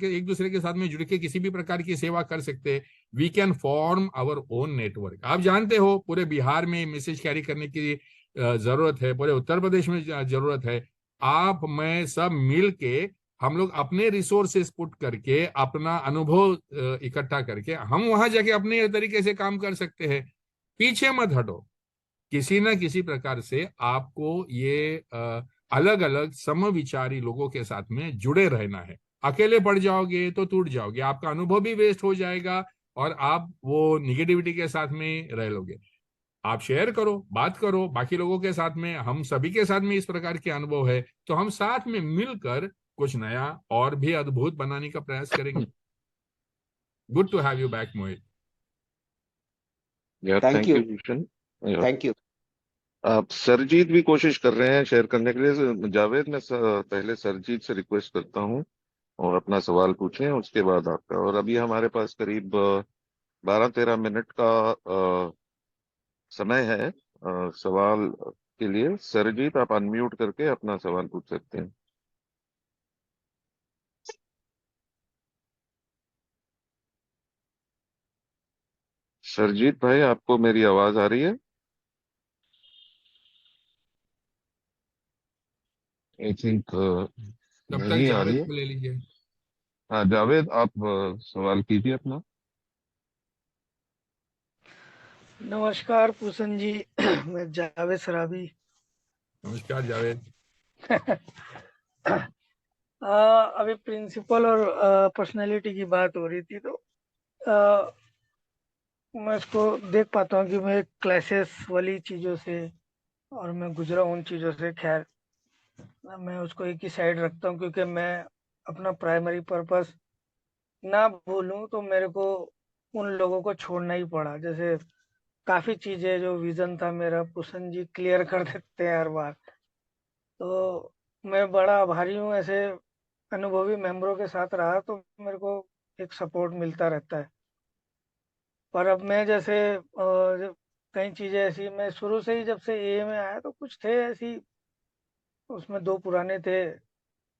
के साथ में जुड़ के किसी भी प्रकार की सेवा कर सकते हैं. We can form our own network. आप जानते हो पूरे बिहार में मैसेज कैरी करने की जरूरत है, पूरे उत्तर प्रदेश में जरूरत है. आप मैं सब मिल के हम लोग अपने रिसोर्सेस पुट करके अपना अनुभव इकट्ठा करके हम वहां जाके अपने तरीके से काम कर सकते हैं. पीछे मत हटो. किसी ना किसी प्रकार से आपको ये अलग अलग समविचारी लोगों के साथ में जुड़े रहना है. अकेले पड़ जाओगे तो टूट जाओगे, आपका अनुभव भी वेस्ट हो जाएगा और आप वो निगेटिविटी के साथ में रह लोगे. आप शेयर करो, बात करो बाकी लोगों के साथ में. हम सभी के साथ में इस प्रकार के अनुभव है, तो हम साथ में मिलकर कुछ नया और भी अद्भुत बनाने का प्रयास करेंगे. Good to have you back Mohit. Thank you Bhushan. Thank you. आप सरजीत भी कोशिश कर रहे हैं शेयर करने के लिए. जावेद, मैं पहले सरजीत से रिक्वेस्ट करता हूं और अपना सवाल पूछें, उसके बाद आपका. और अभी हमारे पास करीब 12-13 मिनट का समय है सवाल के लिए. सरजीत, आप अनम्यूट करके अपना सवाल पूछ सकते हैं. सरजीत भाई, आपको मेरी आवाज आ रही है? आई थिंक तब तक नहीं आ रही जावेद है. को ले लीजिए. हाँ जावेद, आप सवाल कीजिए अपना. नमस्कार पूसन जी। मैं जावेद सराबी। नमस्कार जावेद। अभी प्रिंसिपल और पर्सनालिटी की बात हो रही थी, तो आ, मैं इसको देख पाता हूँ कि मैं क्लासेस वाली चीज़ों से और मैं गुजरा उन चीज़ों से। खैर, मैं उसको एक ही साइड रखता हूँ, क्योंकि मैं अपना प्राइमरी पर्पस ना भूलूं तो मेरे को उन लोगों को छोड़ना ही पड़ा। जैसे काफ़ी चीज़ें जो विजन था मेरा, पूसन जी क्लियर कर देते हैं हर बार। तो मैं बड़ा आभारी हूँ, ऐसे अनुभवी मेंबरों के साथ रहा तो मेरे को एक सपोर्ट मिलता रहता है। पर अब मैं जैसे कई चीजें ऐसी, मैं शुरू से ही जब से ए में आया तो कुछ थे ऐसी, उसमें दो पुराने थे।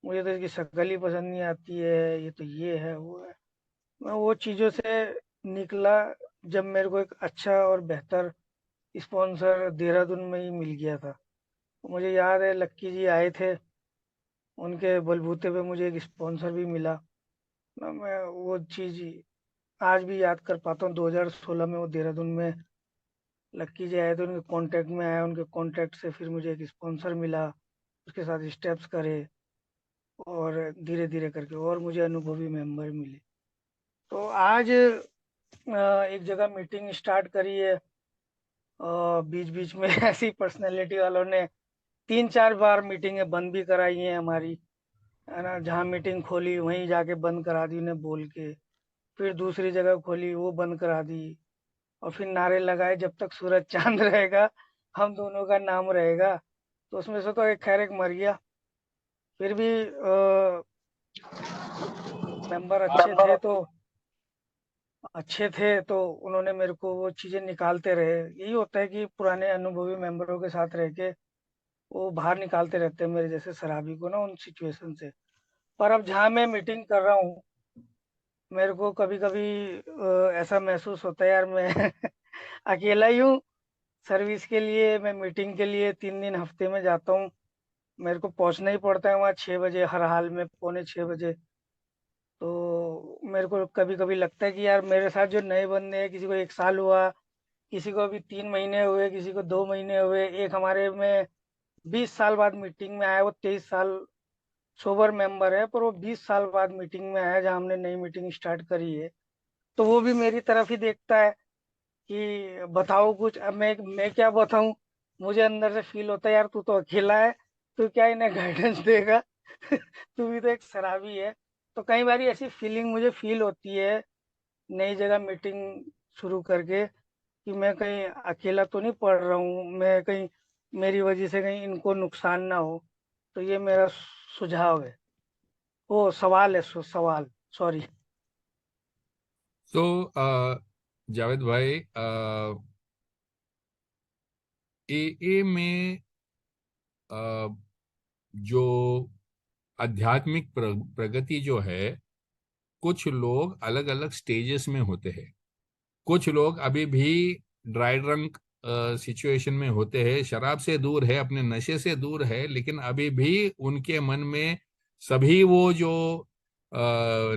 मुझे तो इसकी शक्ल ही पसंद नहीं आती है, ये तो ये है वो है। मैं वो चीजों से निकला जब मेरे को एक अच्छा और बेहतर स्पॉन्सर देहरादून में ही मिल गया था। मुझे याद है लक्की जी आए थे, उनके बलबूते पे मुझे एक स्पॉन्सर भी मिला ना। मैं वो चीज आज भी याद कर पाता हूँ। 2016 में वो देहरादून में लक्की जी आए थे, उनके कांटेक्ट में आया, उनके कांटेक्ट से फिर मुझे एक स्पॉन्सर मिला, उसके साथ स्टेप्स करे और धीरे धीरे करके और मुझे अनुभवी मेंबर मिले। तो आज एक जगह मीटिंग स्टार्ट करी है, बीच बीच में ऐसी पर्सनैलिटी वालों ने 3-4 बार मीटिंगें बंद भी कराई हैं हमारी, है ना। जहाँ मीटिंग खोली वहीं जाके बंद करा दी उन्हें बोल के, फिर दूसरी जगह खोली वो बंद करा दी, और फिर नारे लगाए जब तक सूरज चांद रहेगा हम दोनों का नाम रहेगा। तो उसमें से तो एक खैर एक मर गया। फिर भी मेंबर अच्छे थे तो उन्होंने मेरे को वो चीजें निकालते रहे। यही होता है कि पुराने अनुभवी मेंबरों के साथ रह के वो बाहर निकालते रहते हैं मेरे जैसे शराबी को ना, उन सिचुएशन से। पर अब जहाँ मैं मीटिंग कर रहा हूँ, मेरे को कभी कभी ऐसा महसूस होता है यार मैं अकेला ही हूँ। सर्विस के लिए मैं मीटिंग के लिए 3 दिन हफ्ते में जाता हूँ। मेरे को पहुंचना ही पड़ता है वहाँ 6 बजे, हर हाल में पौने 6 बजे। तो मेरे को कभी कभी लगता है कि यार मेरे साथ जो नए बंदे हैं, किसी को 1 साल हुआ, किसी को अभी 3 महीने हुए, किसी को 2 महीने हुए, एक हमारे में 20 साल बाद मीटिंग में आया, वो 23 साल सोबर मेंबर है, पर वो 20 साल बाद मीटिंग में आया जहाँ हमने नई मीटिंग स्टार्ट करी है। तो वो भी मेरी तरफ ही देखता है कि बताओ कुछ। अब मैं क्या बताऊं, मुझे अंदर से फील होता है यार तू तो अकेला है, तू क्या इन्हें गाइडेंस देगा तू भी तो एक शराबी है। तो कई बार ऐसी फीलिंग मुझे फील होती है नई जगह मीटिंग शुरू करके, कि मैं कहीं अकेला तो नहीं पड़ रहा हूँ, मैं कहीं मेरी वजह से कहीं इनको नुकसान ना हो। तो ये मेरा सुझाव है। वो सवाल है, सवाल, सॉरी। तो जावेद भाई, ए में अ, जो आध्यात्मिक प्रगति जो है, कुछ लोग अलग अलग स्टेजेस में होते हैं। कुछ लोग अभी भी ड्राई ड्रंक सिचुएशन में होते हैं, शराब से दूर है, अपने नशे से दूर है, लेकिन अभी भी उनके मन में सभी वो जो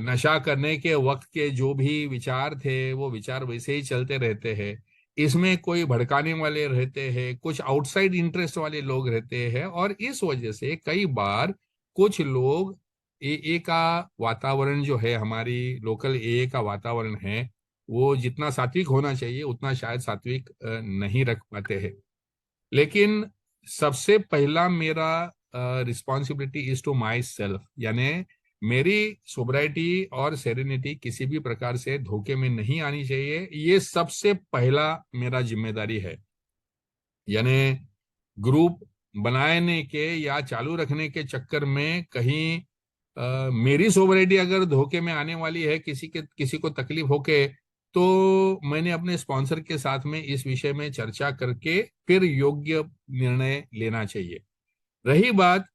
नशा करने के वक्त के जो भी विचार थे वो विचार वैसे ही चलते रहते हैं। इसमें कोई भड़काने वाले रहते हैं, कुछ आउटसाइड इंटरेस्ट वाले लोग रहते हैं, और इस वजह से कई बार कुछ लोग ए का वातावरण जो है, हमारी लोकल ए का वातावरण है, वो जितना सात्विक होना चाहिए उतना शायद सात्विक नहीं रख पाते हैं। लेकिन सबसे पहला मेरा responsibility is to myself, यानी मेरी सोब्राइटी और सेरेनिटी किसी भी प्रकार से धोखे में नहीं आनी चाहिए। ये सबसे पहला मेरा जिम्मेदारी है। यानी ग्रुप बनाने के या चालू रखने के चक्कर में कहीं मेरी सोबरिटी अगर धोखे में आने वाली है, किसी को तकलीफ होके, तो मैंने अपने स्पॉन्सर के साथ में इस विषय में चर्चा करके फिर योग्य निर्णय लेना चाहिए। रही बात,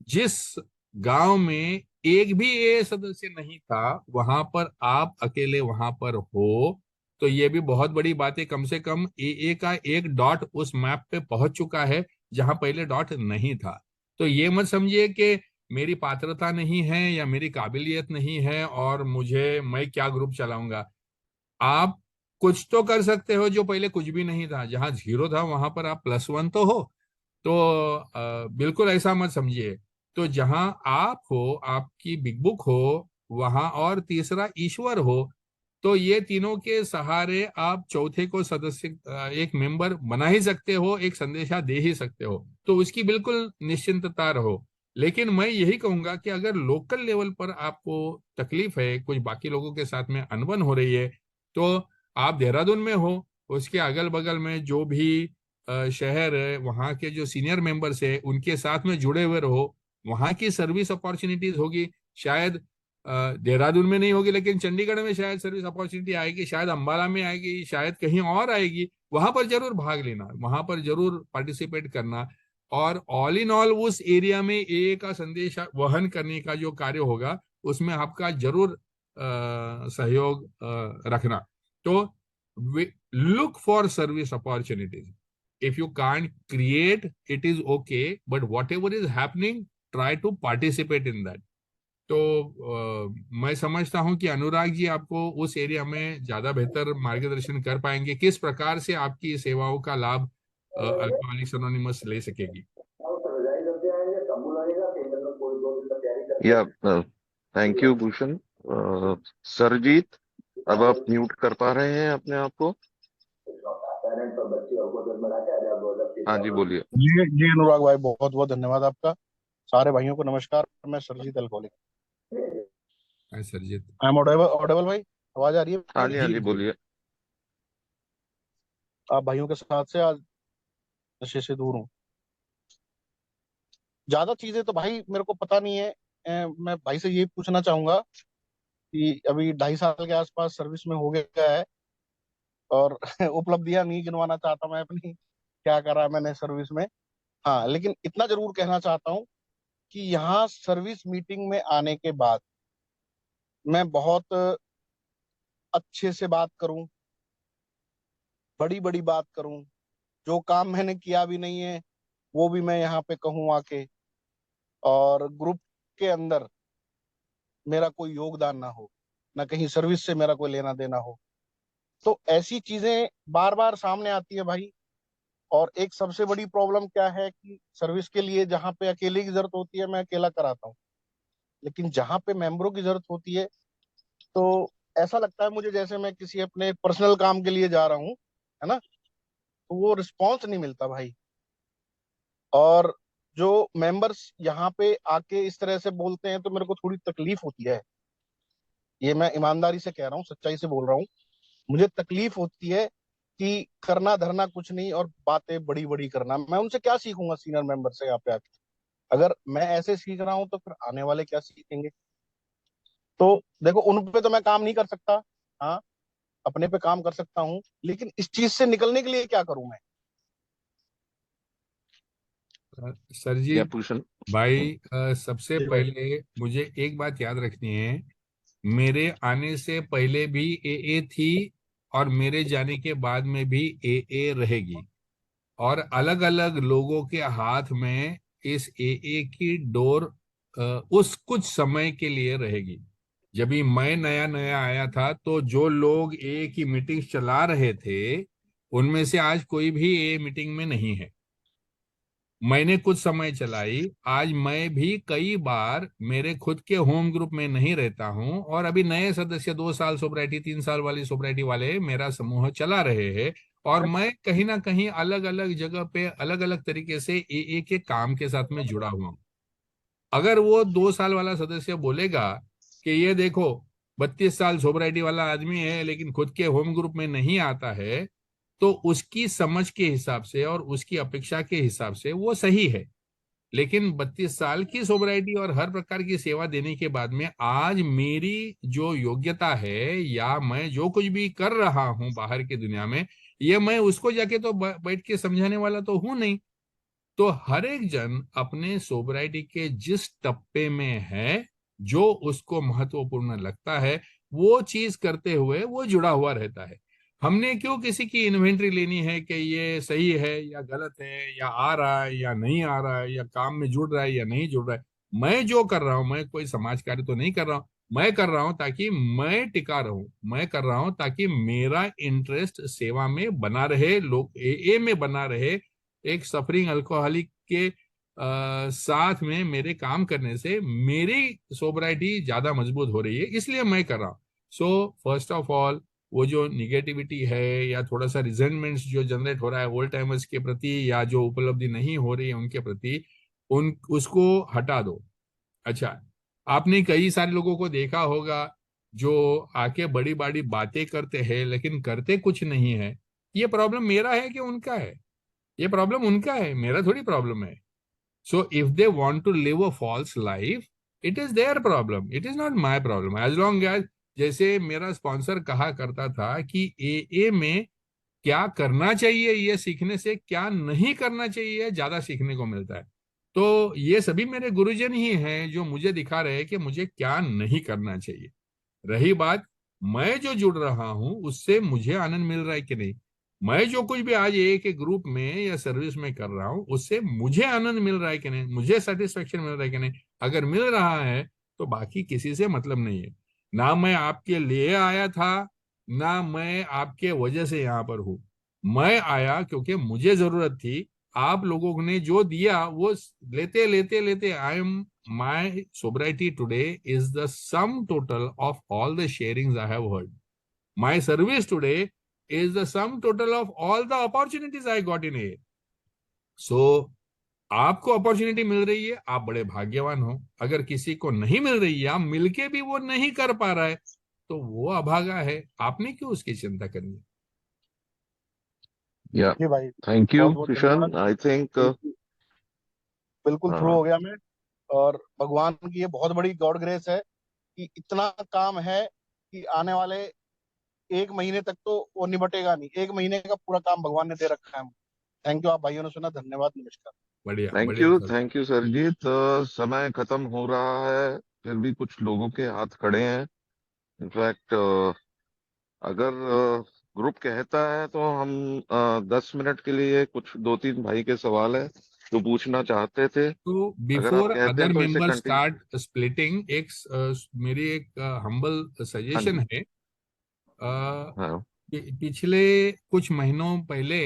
जिस गांव में एक भी ए सदस्य नहीं था, वहां पर आप अकेले वहां पर हो, तो ये भी बहुत बड़ी बात है। कम से कम ए का एक डॉट उस मैप पे पहुंच चुका है जहां पहले डॉट नहीं था। तो ये मत समझिए कि मेरी पात्रता नहीं है या मेरी काबिलियत नहीं है और मैं क्या ग्रुप चलाऊंगा। आप कुछ तो कर सकते हो जो पहले कुछ भी नहीं था। जहां 0 था वहां पर आप +1 तो हो। तो बिल्कुल ऐसा मत समझिए। तो जहां आप हो, आपकी बिग बुक हो वहां, और तीसरा ईश्वर हो, तो ये तीनों के सहारे आप चौथे को सदस्य, एक मेंबर बना ही सकते हो, एक संदेशा दे ही सकते हो। तो उसकी बिल्कुल निश्चिंतता रहो। लेकिन मैं यही कहूंगा कि अगर लोकल लेवल पर आपको तकलीफ है, कुछ बाकी लोगों के साथ में अनबन हो रही है, तो आप देहरादून में हो, उसके अगल बगल में जो भी शहर है, वहाँ के जो सीनियर मेंबर्स है उनके साथ में जुड़े हुए रहो। वहाँ की सर्विस अपॉर्चुनिटीज होगी, शायद देहरादून में नहीं होगी, लेकिन चंडीगढ़ में शायद सर्विस अपॉर्चुनिटी आएगी, शायद अंबाला में आएगी, शायद कहीं और आएगी। वहां पर जरूर भाग लेना, वहां पर जरूर पार्टिसिपेट करना। और ऑल इन ऑल उस एरिया में AA का संदेश वहन करने का जो कार्य होगा उसमें आपका जरूर सहयोग रखना। तो look for service opportunities. If you can't create, it is okay, but whatever is happening, try to participate in that. तो मैं समझता हूं कि अनुराग जी आपको उस एरिया में ज्यादा बेहतर मार्गदर्शन कर पाएंगे, किस प्रकार से आपकी सेवाओं का लाभ अल्कोहलिक्स एनोनिमस ले सकेगी। या थैंक यू भूषण। सरजीत, अब आप म्यूट कर पा रहे हैं अपने आप को? हाँ जी, बोलिए। जी अनुराग भाई, बहुत बहुत धन्यवाद आपका। सारे भाइयों को नमस्कार। मैं Sarjit alcoholic. Sarjit, I am audible भाई? आवाज आ रही है? हाँ जी, हाँ जी, बोलिए। आप भाइयों के साथ से आज नशे से दूर हूँ। ज्यादा चीजें तो भाई मेरे को पता नहीं है। मैं भाई से यही पूछना चाहूंगा कि अभी 2.5 साल के आसपास सर्विस में हो गया है, और उपलब्धियां नहीं गिनवाना चाहता मैं अपनी, क्या करा मैंने सर्विस में। हाँ, लेकिन इतना जरूर कहना चाहता हूँ कि यहाँ सर्विस मीटिंग में आने के बाद मैं बहुत अच्छे से बात करूं, बड़ी बड़ी बात करूं, जो काम मैंने किया भी नहीं है वो भी मैं यहाँ पे कहूँ आके, और ग्रुप के अंदर मेरा कोई योगदान ना हो, ना कहीं सर्विस से मेरा कोई लेना देना हो। तो ऐसी चीजें बार बार सामने आती है भाई। और एक सबसे बड़ी प्रॉब्लम क्या है कि सर्विस के लिए जहाँ पे अकेले की जरूरत होती है मैं अकेला कराता हूँ, लेकिन जहाँ पे मेंबरों की जरूरत होती है तो ऐसा लगता है मुझे जैसे मैं किसी अपने पर्सनल काम के लिए जा रहा हूँ, है ना। तो वो रिस्पॉन्स नहीं मिलता भाई। और जो मेंबर्स यहाँ पे आके इस तरह से बोलते हैं तो मेरे को थोड़ी तकलीफ होती है। ये मैं ईमानदारी से कह रहा हूँ, सच्चाई से बोल रहा हूँ। मुझे तकलीफ होती है कि करना धरना कुछ नहीं और बातें बड़ी बड़ी करना। मैं उनसे क्या सीखूंगा सीनियर मेंबर से यहाँ पे आके? अगर मैं ऐसे सीख रहा हूँ तो फिर आने वाले क्या सीखेंगे? तो देखो, उन पे तो मैं काम नहीं कर सकता, हाँ, अपने पे काम कर सकता हूँ, लेकिन इस चीज से निकलने के लिए क्या करूं मैं? सरजीत भूषण भाई, सबसे जी भाई। पहले मुझे एक बात याद रखनी है। मेरे आने से पहले भी AA थी, और मेरे जाने के बाद में भी AA रहेगी। और अलग अलग लोगों के हाथ में इस AA की डोर उस कुछ समय के लिए रहेगी। जब भी मैं नया नया आया था तो जो लोग AA की मीटिंग चला रहे थे उनमें से आज कोई भी AA मीटिंग में नहीं है। मैंने कुछ समय चलाई, आज मैं भी कई बार मेरे खुद के होम ग्रुप में नहीं रहता हूं, और अभी नए सदस्य 2 साल सोब्राइटी 3 साल वाली सोब्राइटी वाले मेरा समूह चला रहे हैं। और मैं कहीं ना कहीं अलग अलग जगह पे अलग अलग तरीके से AA के काम के साथ में जुड़ा हुआ हूं। अगर वो 2 साल वाला सदस्य बोलेगा कि ये देखो 32 साल सोब्राइटी वाला आदमी है लेकिन खुद के होम ग्रुप में नहीं आता है, तो उसकी समझ के हिसाब से और उसकी अपेक्षा के हिसाब से वो सही है। लेकिन 32 साल की सोब्राइटी और हर प्रकार की सेवा देने के बाद में आज मेरी जो योग्यता है या मैं जो कुछ भी कर रहा हूं बाहर की दुनिया में, ये मैं उसको जाके तो बैठ के समझाने वाला तो हूं नहीं। तो हर एक जन अपने सोब्राइटी के जिस टप्पे में है, जो उसको महत्वपूर्ण लगता है, वो चीज करते हुए वो जुड़ा हुआ रहता है। हमने क्यों किसी की इन्वेंट्री लेनी है कि ये सही है या गलत है, या आ रहा है या नहीं आ रहा है, या काम में जुड़ रहा है या नहीं जुड़ रहा है? मैं जो कर रहा हूं, मैं कोई समाज कार्य तो नहीं कर रहा हूं, मैं कर रहा हूं ताकि मैं टिका रहूं, मैं कर रहा हूं ताकि मेरा इंटरेस्ट सेवा में बना रहे, लोग ए में बना रहे। एक सफरिंग अल्कोहलिक के साथ में मेरे काम करने से मेरी सोबराइटी ज्यादा मजबूत हो रही है, इसलिए मैं कर रहा हूँ। सो फर्स्ट ऑफ ऑल, वो जो निगेटिविटी है या थोड़ा सा रिजेंटमेंट्स जो जनरेट हो रहा है ओल्ड टाइमर्स के प्रति, या जो उपलब्धि नहीं हो रही है उनके प्रति, उसको हटा दो। अच्छा, आपने कई सारे लोगों को देखा होगा जो आके बड़ी बड़ी बातें करते हैं लेकिन करते कुछ नहीं है। ये प्रॉब्लम मेरा है कि उनका है? ये प्रॉब्लम उनका है, मेरा थोड़ी प्रॉब्लम है। So if they want to live a false life, it is their problem, it is not my problem. As long as, जैसे मेरा स्पॉन्सर कहा करता था कि ए में क्या करना चाहिए, ये सीखने से क्या नहीं करना चाहिए ज्यादा सीखने को मिलता है। तो ये सभी मेरे गुरुजन ही हैं जो मुझे दिखा रहे हैं कि मुझे क्या नहीं करना चाहिए। रही बात मैं जो जुड़ रहा हूं उससे मुझे आनंद मिल रहा है कि नहीं, मैं जो कुछ भी आज एक एक ग्रुप में या सर्विस में कर रहा हूं उससे मुझे आनंद मिल रहा है कि नहीं, मुझे सेटिस्फेक्शन मिल रहा है कि नहीं। अगर मिल रहा है तो बाकी किसी से मतलब नहीं है। ना मैं आपके लिए आया था, ना मैं आपके वजह से यहाँ पर हूं। मैं आया क्योंकि मुझे जरूरत थी। आप लोगों ने जो दिया वो लेते लेते लेते I am my sobriety today is the sum total of all the sharings I have heard. My service today is the sum total of all the opportunities I got in it. So, आपको opportunity मिल रही है, आप बड़े भाग्यवान हो। अगर किसी को नहीं मिल रही है, मिलके भी वो नहीं कर पा रहा है, तो वो अभागा है। आपने क्यों उसकी चिंता करनी है? Yeah, जी भाई, thank you, बहुत बहुत Kishan. धन्यवाद। I think बिल्कुल थ्रू uh, हो गया मैं। और भगवान की ये बहुत बड़ी गॉड ग्रेस है कि इतना काम है कि आने वाले 1 महीने तक तो वो निबटेगा नहीं। 1 महीने का पूरा काम भगवान ने दे रखा है। थैंक यू, आप भाइयों ने सुना, धन्यवाद, नमस्कार। बढ़िया बढ़िया सर। Thank you Sarjit. समय खत्म हो रहा है, फिर भी कुछ लोगों के हाथ खड़े हैं। इनफैक्ट अगर ग्रुप कहता है तो हम 10 मिनट के लिए कुछ 2-3 भाई के सवाल है जो पूछना चाहते थे, तो अगर आप बिफोर कहते हैं अदर तो इसे मेंबर कंटिन्यू। स्टार्ट स्प्लिटिंग, एक मेरी एक हम्बल हाँ सजेशन जी। है। अ, हाँ। पिछले कुछ महीनों पहले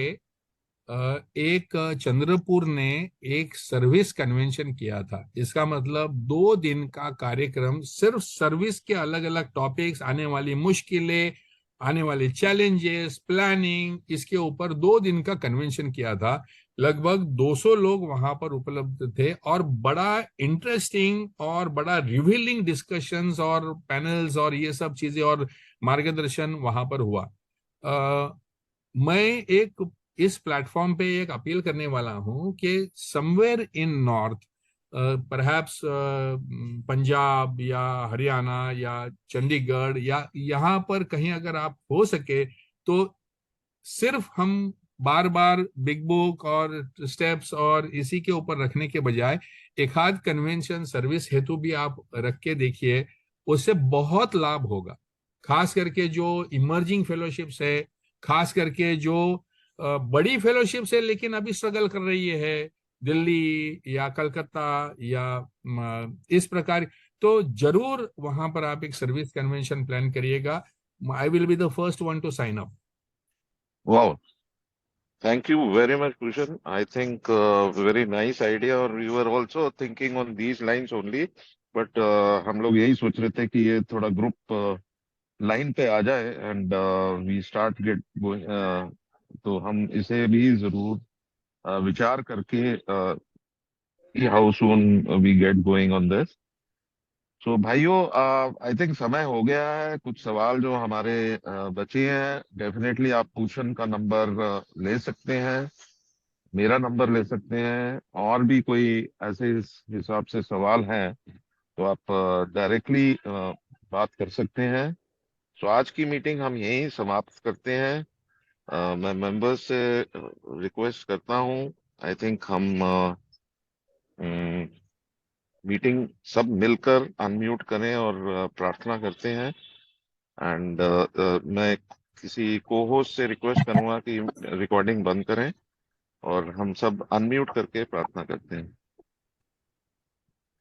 एक चंद्रपुर ने एक सर्विस कन्वेंशन किया था। इसका मतलब 2 दिन का कार्यक्रम सिर्फ सर्विस के अलग अलग टॉपिक्स, आने वाली मुश्किलें, आने वाले चैलेंजेस, प्लानिंग, इसके ऊपर 2 दिन का कन्वेंशन किया था। लगभग 200 लोग वहां पर उपलब्ध थे और बड़ा इंटरेस्टिंग और बड़ा रिवीलिंग डिस्कशंस और पैनल्स और ये सब चीजें और मार्गदर्शन वहां पर हुआ। मैं एक इस प्लेटफॉर्म पे एक अपील करने वाला हूं कि somewhere in north, perhaps Punjab या हरियाणा या चंडीगढ़ या यहाँ पर कहीं अगर आप हो सके तो सिर्फ हम बार बार बिग बुक और स्टेप्स और इसी के ऊपर रखने के बजाय एक आध कन्वेंशन सर्विस हेतु भी आप रख के देखिए, उससे बहुत लाभ होगा। खास करके जो इमर्जिंग फेलोशिप्स है, खास करके जो बड़ी फेलोशिप्स है लेकिन अभी स्ट्रगल कर रही है, दिल्ली या कलकत्ता या इस प्रकार, तो जरूर वहां पर आप एक सर्विस कन्वेंशन प्लान करिएगा। I will be the first one to sign up. Wow, thank you very much Bhushan. I think very nice idea, और we were also thinking on these lines only, but हम लोग यही सोच रहे थे कि ये थोड़ा ग्रुप लाइन पे आ जाए and we start get going. तो हम इसे भी जरूर विचार करके how soon we get going on this. So भाइयों, आई थिंक समय हो गया है। कुछ सवाल जो हमारे बचे हैं, डेफिनेटली आप भूषण का नंबर ले सकते हैं, मेरा नंबर ले सकते हैं, और भी कोई ऐसे इस हिसाब से सवाल हैं तो आप डायरेक्टली बात कर सकते हैं। सो आज की मीटिंग हम यहीं समाप्त करते हैं। मैं मेंबर्स से रिक्वेस्ट करता हूं, आई थिंक हम मीटिंग सब मिलकर अनम्यूट करें और प्रार्थना करते हैं। एंड मैं किसी को होस्ट से रिक्वेस्ट करूंगा कि रिकॉर्डिंग बंद करें और हम सब अनम्यूट करके प्रार्थना करते हैं।